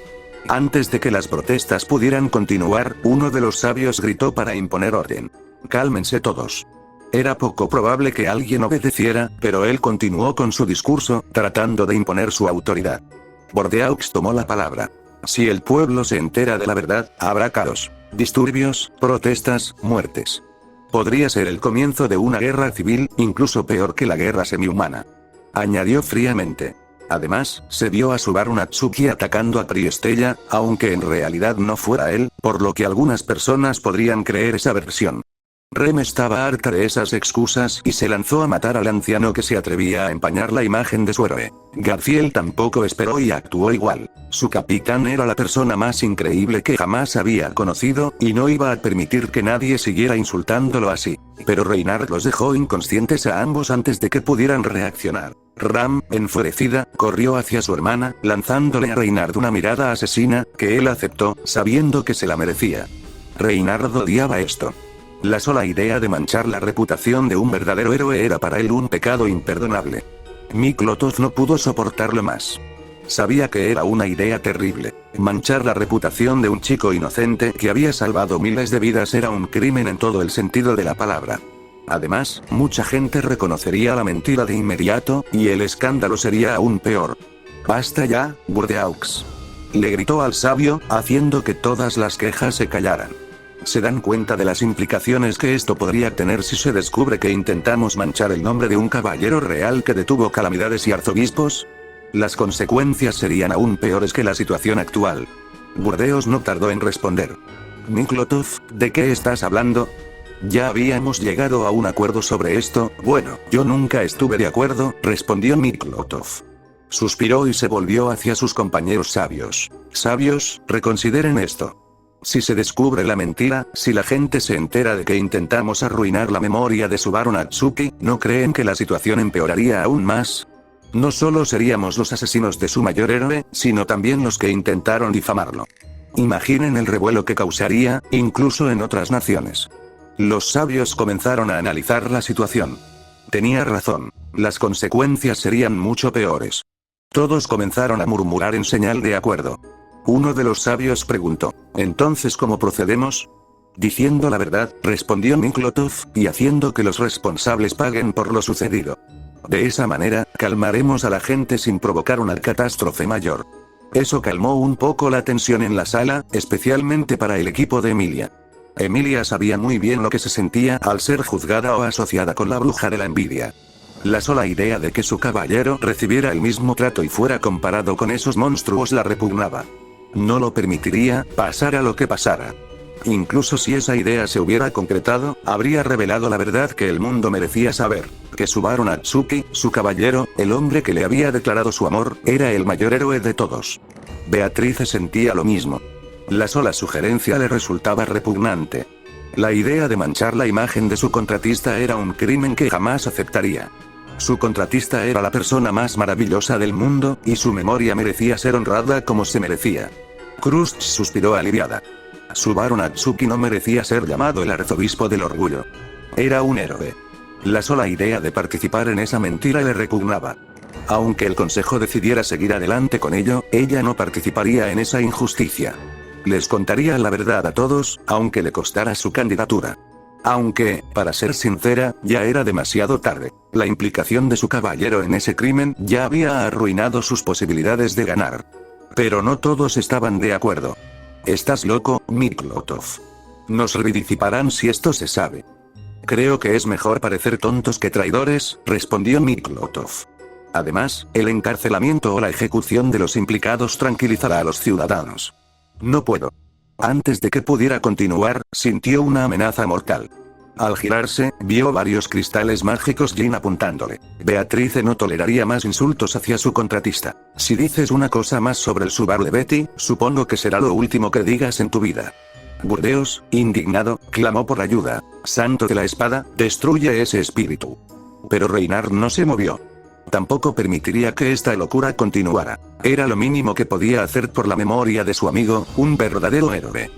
Antes de que las protestas pudieran continuar, uno de los sabios gritó para imponer orden. Cálmense todos. Era poco probable que alguien obedeciera, pero él continuó con su discurso, tratando de imponer su autoridad. Bordeaux tomó la palabra. Si el pueblo se entera de la verdad, habrá caos, disturbios, protestas, muertes. Podría ser el comienzo de una guerra civil, incluso peor que la guerra semihumana. Añadió fríamente. Además, se vio a Subaru Natsuki atacando a Priestella, aunque en realidad no fuera él, por lo que algunas personas podrían creer esa versión. Rem estaba harta de esas excusas y se lanzó a matar al anciano que se atrevía a empañar la imagen de su héroe. Garfield tampoco esperó y actuó igual. Su capitán era la persona más increíble que jamás había conocido, y no iba a permitir que nadie siguiera insultándolo así. Pero Reynard los dejó inconscientes a ambos antes de que pudieran reaccionar. Ram, enfurecida, corrió hacia su hermana, lanzándole a Reynard una mirada asesina, que él aceptó, sabiendo que se la merecía. Reynard odiaba esto. La sola idea de manchar la reputación de un verdadero héroe era para él un pecado imperdonable. Miklotov no pudo soportarlo más. Sabía que era una idea terrible. Manchar la reputación de un chico inocente que había salvado miles de vidas era un crimen en todo el sentido de la palabra. Además, mucha gente reconocería la mentira de inmediato, y el escándalo sería aún peor. «Basta ya, Bordeaux», le gritó al sabio, haciendo que todas las quejas se callaran. ¿Se dan cuenta de las implicaciones que esto podría tener si se descubre que intentamos manchar el nombre de un caballero real que detuvo calamidades y arzobispos? Las consecuencias serían aún peores que la situación actual. Burdeos no tardó en responder. Miklotov, ¿de qué estás hablando? Ya habíamos llegado a un acuerdo sobre esto. Bueno, yo nunca estuve de acuerdo, respondió Miklotov. Suspiró y se volvió hacia sus compañeros sabios. Sabios, reconsideren esto. Si se descubre la mentira, si la gente se entera de que intentamos arruinar la memoria de Subaru Natsuki, ¿no creen que la situación empeoraría aún más? No solo seríamos los asesinos de su mayor héroe, sino también los que intentaron difamarlo. Imaginen el revuelo que causaría, incluso en otras naciones. Los sabios comenzaron a analizar la situación. Tenía razón. Las consecuencias serían mucho peores. Todos comenzaron a murmurar en señal de acuerdo. Uno de los sabios preguntó, ¿entonces cómo procedemos? Diciendo la verdad, respondió Miklotov, y haciendo que los responsables paguen por lo sucedido. De esa manera, calmaremos a la gente sin provocar una catástrofe mayor. Eso calmó un poco la tensión en la sala, especialmente para el equipo de Emilia. Emilia sabía muy bien lo que se sentía al ser juzgada o asociada con la bruja de la envidia. La sola idea de que su caballero recibiera el mismo trato y fuera comparado con esos monstruos la repugnaba. No lo permitiría, pasara lo que pasara. Incluso si esa idea se hubiera concretado, habría revelado la verdad que el mundo merecía saber, que Subaru Natsuki, su caballero, el hombre que le había declarado su amor, era el mayor héroe de todos. Beatrice sentía lo mismo. La sola sugerencia le resultaba repugnante. La idea de manchar la imagen de su contratista era un crimen que jamás aceptaría. Su contratista era la persona más maravillosa del mundo, y su memoria merecía ser honrada como se merecía. Krusty suspiró aliviada. Subaru Natsuki no merecía ser llamado el arzobispo del orgullo. Era un héroe. La sola idea de participar en esa mentira le repugnaba. Aunque el consejo decidiera seguir adelante con ello, ella no participaría en esa injusticia. Les contaría la verdad a todos, aunque le costara su candidatura. Aunque, para ser sincera, ya era demasiado tarde. La implicación de su caballero en ese crimen ya había arruinado sus posibilidades de ganar. Pero no todos estaban de acuerdo. «Estás loco, Miklotov. Nos ridicularán si esto se sabe». «Creo que es mejor parecer tontos que traidores», respondió Miklotov. Además, el encarcelamiento o la ejecución de los implicados tranquilizará a los ciudadanos. «No puedo». Antes de que pudiera continuar, sintió una amenaza mortal. Al girarse, vio varios cristales mágicos Jin apuntándole. Beatrice no toleraría más insultos hacia su contratista. «Si dices una cosa más sobre el Subaru de Betty, supongo que será lo último que digas en tu vida». Burdeos, indignado, clamó por ayuda. «Santo de la espada, destruye ese espíritu». Pero Reynard no se movió. Tampoco permitiría que esta locura continuara. Era lo mínimo que podía hacer por la memoria de su amigo, un verdadero héroe.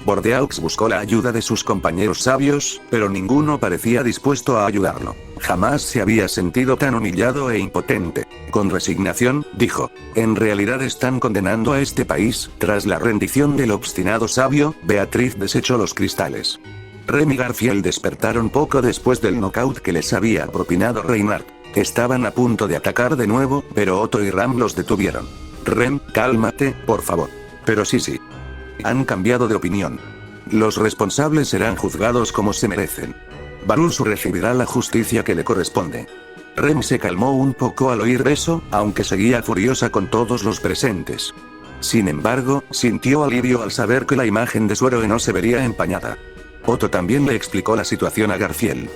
Bordeaux buscó la ayuda de sus compañeros sabios, pero ninguno parecía dispuesto a ayudarlo. Jamás se había sentido tan humillado e impotente. Con resignación, dijo: «En realidad están condenando a este país». Tras la rendición del obstinado sabio, Beatriz desechó los cristales. Rem y Garfield despertaron poco después del knockout que les había propinado Reynard. Estaban a punto de atacar de nuevo, pero Otto y Ram los detuvieron. «Rem, cálmate, por favor». «Pero sí. Han cambiado de opinión. Los responsables serán juzgados como se merecen. Barusu recibirá la justicia que le corresponde». Rem se calmó un poco al oír eso, aunque seguía furiosa con todos los presentes. Sin embargo, sintió alivio al saber que la imagen de su héroe no se vería empañada. Otto también le explicó la situación a Garfield.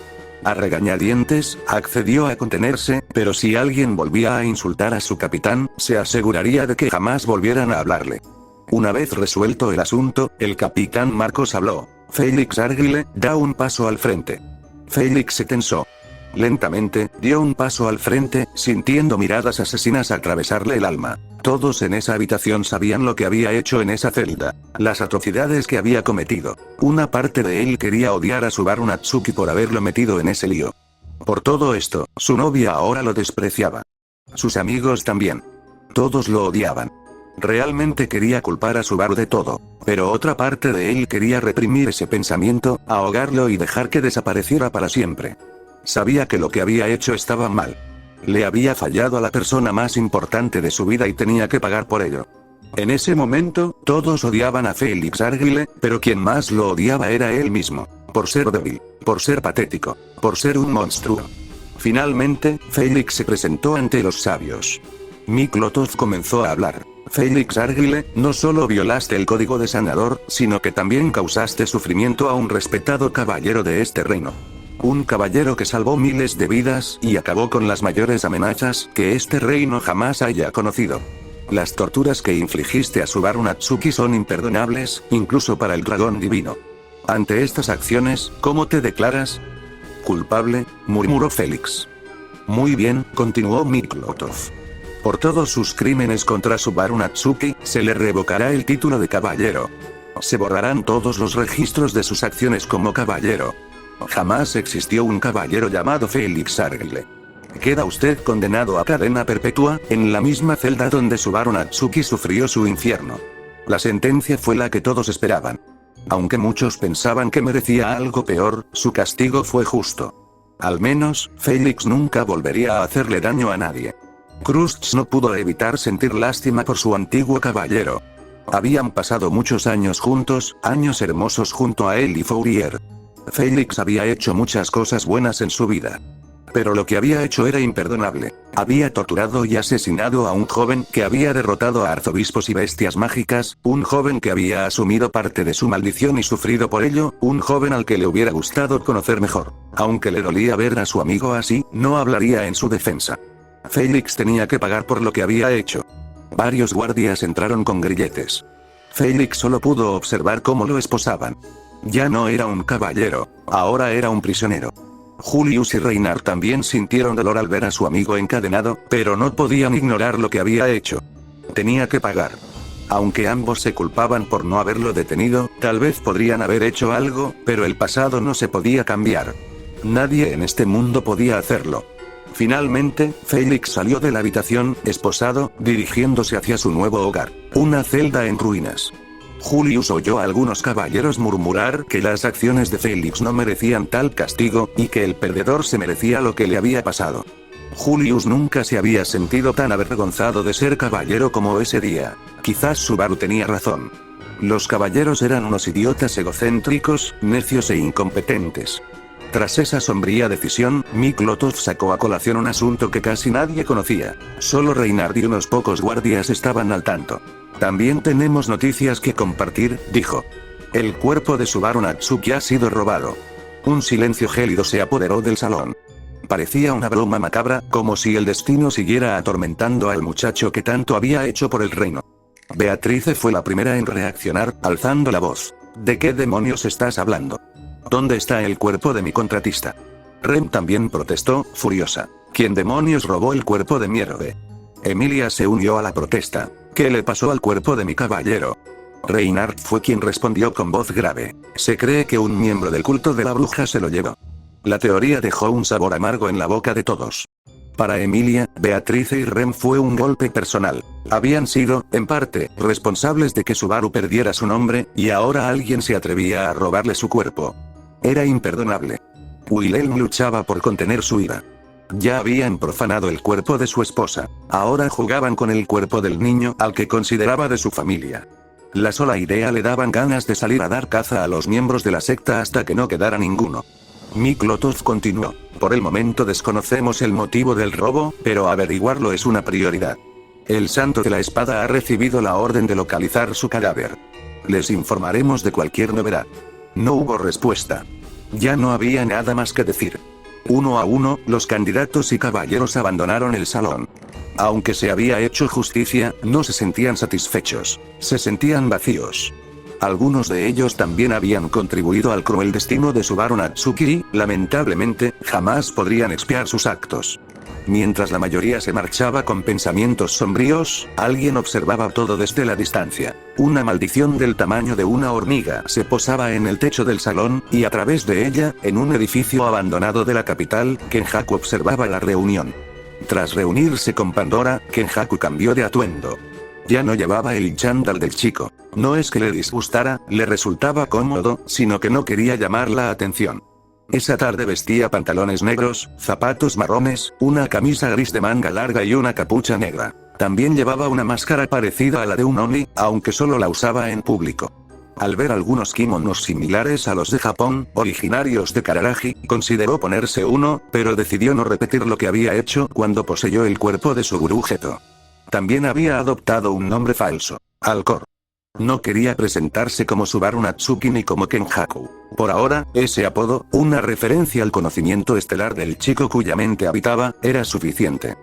A regañadientes, accedió a contenerse, pero si alguien volvía a insultar a su capitán, se aseguraría de que jamás volvieran a hablarle. Una vez resuelto el asunto, el capitán Marcos habló. «Félix Argyle, da un paso al frente». Félix se tensó. Lentamente, dio un paso al frente, sintiendo miradas asesinas atravesarle el alma. Todos en esa habitación sabían lo que había hecho en esa celda. Las atrocidades que había cometido. Una parte de él quería odiar a Subaru Natsuki por haberlo metido en ese lío. Por todo esto, su novia ahora lo despreciaba. Sus amigos también. Todos lo odiaban. Realmente quería culpar a Subaru de todo. Pero otra parte de él quería reprimir ese pensamiento, ahogarlo y dejar que desapareciera para siempre. Sabía que lo que había hecho estaba mal. Le había fallado a la persona más importante de su vida y tenía que pagar por ello. En ese momento, todos odiaban a Félix Argyle, pero quien más lo odiaba era él mismo. Por ser débil, por ser patético, por ser un monstruo. Finalmente, Félix se presentó ante los sabios. Miklotov comenzó a hablar. «Félix Argyle, no solo violaste el código de sanador, sino que también causaste sufrimiento a un respetado caballero de este reino. Un caballero que salvó miles de vidas y acabó con las mayores amenazas que este reino jamás haya conocido. Las torturas que infligiste a Subaru Natsuki son imperdonables, incluso para el dragón divino. Ante estas acciones, ¿cómo te declaras?» «Culpable», murmuró Félix. «Muy bien», continuó Miklotov. «Por todos sus crímenes contra Subaru Natsuki, se le revocará el título de caballero. Se borrarán todos los registros de sus acciones como caballero. Jamás existió un caballero llamado Félix Argyle. Queda usted condenado a cadena perpetua, en la misma celda donde Subaru Natsuki sufrió su infierno». La sentencia fue la que todos esperaban. Aunque muchos pensaban que merecía algo peor, su castigo fue justo. Al menos, Félix nunca volvería a hacerle daño a nadie. Krusty no pudo evitar sentir lástima por su antiguo caballero. Habían pasado muchos años juntos, años hermosos junto a él y Fourier. Félix había hecho muchas cosas buenas en su vida. Pero lo que había hecho era imperdonable. Había torturado y asesinado a un joven que había derrotado a arzobispos y bestias mágicas, un joven que había asumido parte de su maldición y sufrido por ello, un joven al que le hubiera gustado conocer mejor. Aunque le dolía ver a su amigo así, no hablaría en su defensa. Félix tenía que pagar por lo que había hecho. Varios guardias entraron con grilletes. Felix solo pudo observar cómo lo esposaban. Ya no era un caballero, ahora era un prisionero. Julius y Reinhard también sintieron dolor al ver a su amigo encadenado, pero no podían ignorar lo que había hecho. Tenía que pagar. Aunque ambos se culpaban por no haberlo detenido, tal vez podrían haber hecho algo, pero el pasado no se podía cambiar. Nadie en este mundo podía hacerlo. Finalmente, Felix salió de la habitación, esposado, dirigiéndose hacia su nuevo hogar, una celda en ruinas. Julius oyó a algunos caballeros murmurar que las acciones de Felix no merecían tal castigo, y que el perdedor se merecía lo que le había pasado. Julius nunca se había sentido tan avergonzado de ser caballero como ese día. Quizás Subaru tenía razón. Los caballeros eran unos idiotas egocéntricos, necios e incompetentes. Tras esa sombría decisión, Miklotov sacó a colación un asunto que casi nadie conocía. Solo Reinhard y unos pocos guardias estaban al tanto. También tenemos noticias que compartir, dijo. El cuerpo de Subaru Natsuki ha sido robado. Un silencio gélido se apoderó del salón. Parecía una broma macabra, como si el destino siguiera atormentando al muchacho que tanto había hecho por el reino. Beatrice fue la primera en reaccionar, alzando la voz. ¿De qué demonios estás hablando? ¿Dónde está el cuerpo de mi contratista? Rem también protestó, furiosa. ¿Quién demonios robó el cuerpo de mi héroe? Emilia se unió a la protesta. ¿Qué le pasó al cuerpo de mi caballero? Reinhard fue quien respondió con voz grave. Se cree que un miembro del culto de la bruja se lo llevó. La teoría dejó un sabor amargo en la boca de todos. Para Emilia, Beatrice y Rem fue un golpe personal. Habían sido, en parte, responsables de que Subaru perdiera su nombre, y ahora alguien se atrevía a robarle su cuerpo. Era imperdonable. Wilhelm luchaba por contener su ira. Ya habían profanado el cuerpo de su esposa. Ahora jugaban con el cuerpo del niño al que consideraba de su familia. La sola idea le daban ganas de salir a dar caza a los miembros de la secta hasta que no quedara ninguno. Miklotov continuó. Por el momento desconocemos el motivo del robo, pero averiguarlo es una prioridad. El Santo de la Espada ha recibido la orden de localizar su cadáver. Les informaremos de cualquier novedad. No hubo respuesta. Ya no había nada más que decir. Uno a uno, los candidatos y caballeros abandonaron el salón. Aunque se había hecho justicia, no se sentían satisfechos. Se sentían vacíos. Algunos de ellos también habían contribuido al cruel destino de Subaru Natsuki y, lamentablemente, jamás podrían expiar sus actos. Mientras la mayoría se marchaba con pensamientos sombríos, alguien observaba todo desde la distancia. Una maldición del tamaño de una hormiga se posaba en el techo del salón, y a través de ella, en un edificio abandonado de la capital, Kenjaku observaba la reunión. Tras reunirse con Pandora, Kenjaku cambió de atuendo. Ya no llevaba el chándal del chico. No es que le disgustara, le resultaba cómodo, sino que no quería llamar la atención. Esa tarde vestía pantalones negros, zapatos marrones, una camisa gris de manga larga y una capucha negra. También llevaba una máscara parecida a la de un Oni, aunque solo la usaba en público. Al ver algunos kimonos similares a los de Japón, originarios de Kararaji, consideró ponerse uno, pero decidió no repetir lo que había hecho cuando poseyó el cuerpo de su gurú Geto. También había adoptado un nombre falso, Alcor. No quería presentarse como Subaru Natsuki ni como Kenjaku. Por ahora, ese apodo, una referencia al conocimiento estelar del chico cuya mente habitaba, era suficiente.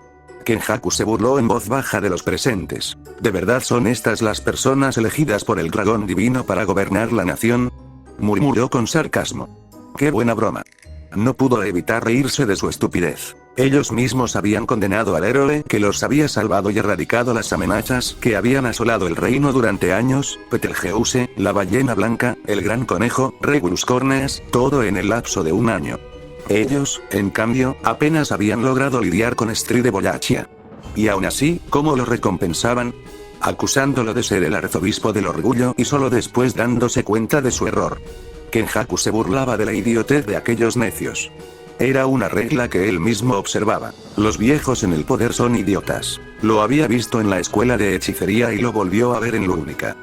Kenjaku se burló en voz baja de los presentes. ¿De verdad son estas las personas elegidas por el dragón divino para gobernar la nación? Murmuró con sarcasmo. ¡Qué buena broma! No pudo evitar reírse de su estupidez. Ellos mismos habían condenado al héroe que los había salvado y erradicado las amenazas que habían asolado el reino durante años, Betelgeuse, la ballena blanca, el gran conejo, Regulus Corneas, todo en el lapso de un año. Ellos, en cambio, apenas habían logrado lidiar con Stride Boyachia. Y aún así, ¿cómo lo recompensaban? Acusándolo de ser el arzobispo del orgullo y solo después dándose cuenta de su error. Kenjaku se burlaba de la idiotez de aquellos necios. Era una regla que él mismo observaba. Los viejos en el poder son idiotas. Lo había visto en la escuela de hechicería y lo volvió a ver en Lúnica.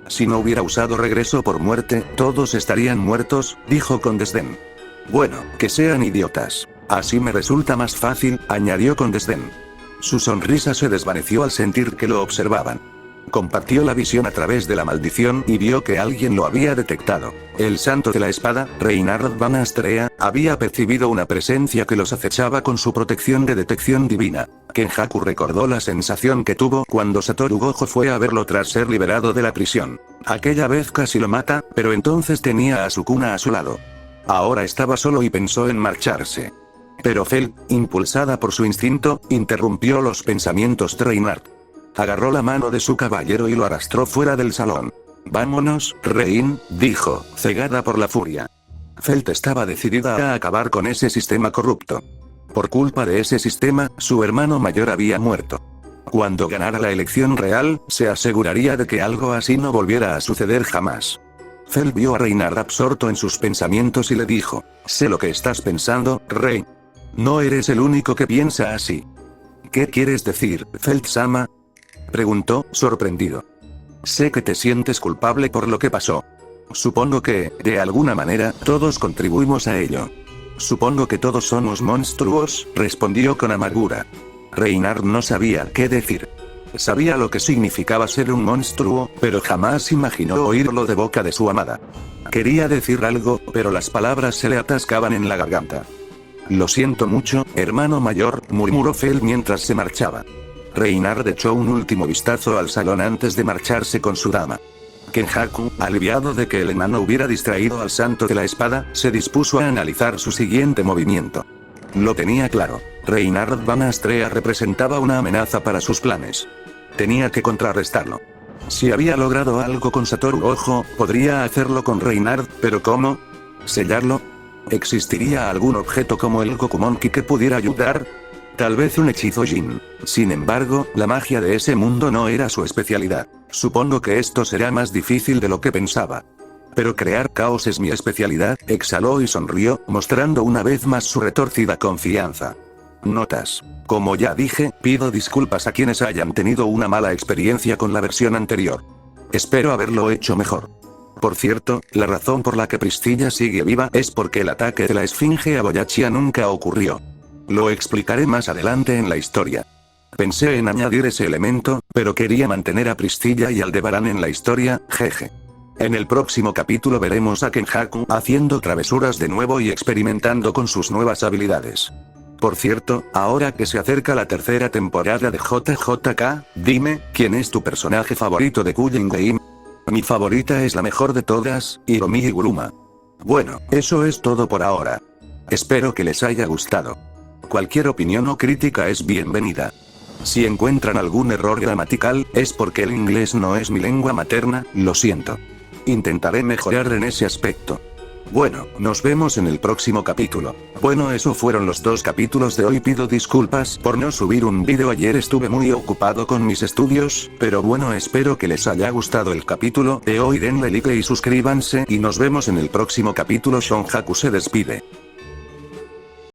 Si no hubiera usado regreso por muerte, todos estarían muertos, dijo con desdén. Bueno, que sean idiotas. Así me resulta más fácil, añadió con desdén. Su sonrisa se desvaneció al sentir que lo observaban. Compartió la visión a través de la maldición y vio que alguien lo había detectado. El Santo de la Espada, Reinhard van Astrea, Había percibido una presencia que los acechaba con su protección de detección divina. Kenjaku recordó la sensación que tuvo cuando Satoru Gojo fue a verlo tras ser liberado de la prisión. Aquella vez casi lo mata, pero entonces tenía a Sukuna a su lado. Ahora estaba solo y pensó en marcharse. Pero Fel, impulsada por su instinto, interrumpió los pensamientos de Reinhardt. Agarró la mano de su caballero y lo arrastró fuera del salón. «Vámonos, Rein», dijo, cegada por la furia. Felt estaba decidida a acabar con ese sistema corrupto. Por culpa de ese sistema, su hermano mayor había muerto. Cuando ganara la elección real, se aseguraría de que algo así no volviera a suceder jamás. Felt vio a Reinhardt absorto en sus pensamientos y le dijo, «Sé lo que estás pensando, Rey. No eres el único que piensa así». «¿Qué quieres decir, Felt-sama?», preguntó, sorprendido. «Sé que te sientes culpable por lo que pasó. Supongo que, de alguna manera, todos contribuimos a ello». «Supongo que todos somos monstruos», respondió con amargura. Reinhardt no sabía qué decir. Sabía lo que significaba ser un monstruo, pero jamás imaginó oírlo de boca de su amada. Quería decir algo, pero las palabras se le atascaban en la garganta. «Lo siento mucho, hermano mayor», murmuró Fel mientras se marchaba. Reinhardt echó un último vistazo al salón antes de marcharse con su dama. Kenjaku, aliviado de que el enano hubiera distraído al santo de la espada, se dispuso a analizar su siguiente movimiento. Lo tenía claro. Reinhardt Van Astrea representaba una amenaza para sus planes. Tenía que contrarrestarlo. Si había logrado algo con Satoru Gojo, podría hacerlo con Reinhardt, pero ¿cómo? ¿Sellarlo? ¿Existiría algún objeto como el Gokumonkey que pudiera ayudar? Tal vez un hechizo Jin. Sin embargo, la magia de ese mundo no era su especialidad. Supongo que esto será más difícil de lo que pensaba. Pero crear caos es mi especialidad, exhaló y sonrió, mostrando una vez más su retorcida confianza. Notas. Como ya dije, pido disculpas a quienes hayan tenido una mala experiencia con la versión anterior. Espero haberlo hecho mejor. Por cierto, la razón por la que Pristilla sigue viva es porque el ataque de la Esfinge a Boyachia nunca ocurrió. Lo explicaré más adelante en la historia. Pensé en añadir ese elemento, pero quería mantener a Pristilla y Aldebarán en la historia, jeje. En el próximo capítulo veremos a Kenjaku haciendo travesuras de nuevo y experimentando con sus nuevas habilidades. Por cierto, ahora que se acerca la tercera temporada de JJK, dime, ¿quién es tu personaje favorito de Culling Game? Mi favorita es la mejor de todas, Hiromi Higuruma. Bueno, eso es todo por ahora. Espero que les haya gustado. Cualquier opinión o crítica es bienvenida. Si encuentran algún error gramatical, es porque el inglés no es mi lengua materna, lo siento. Intentaré mejorar en ese aspecto. Bueno, nos vemos en el próximo capítulo. Bueno, eso fueron los 2 capítulos de hoy. Pido disculpas por no subir un vídeo ayer, estuve muy ocupado con mis estudios, pero bueno, espero que les haya gustado el capítulo de hoy. Denle like y suscríbanse y nos vemos en el próximo capítulo. Shonjaku se despide.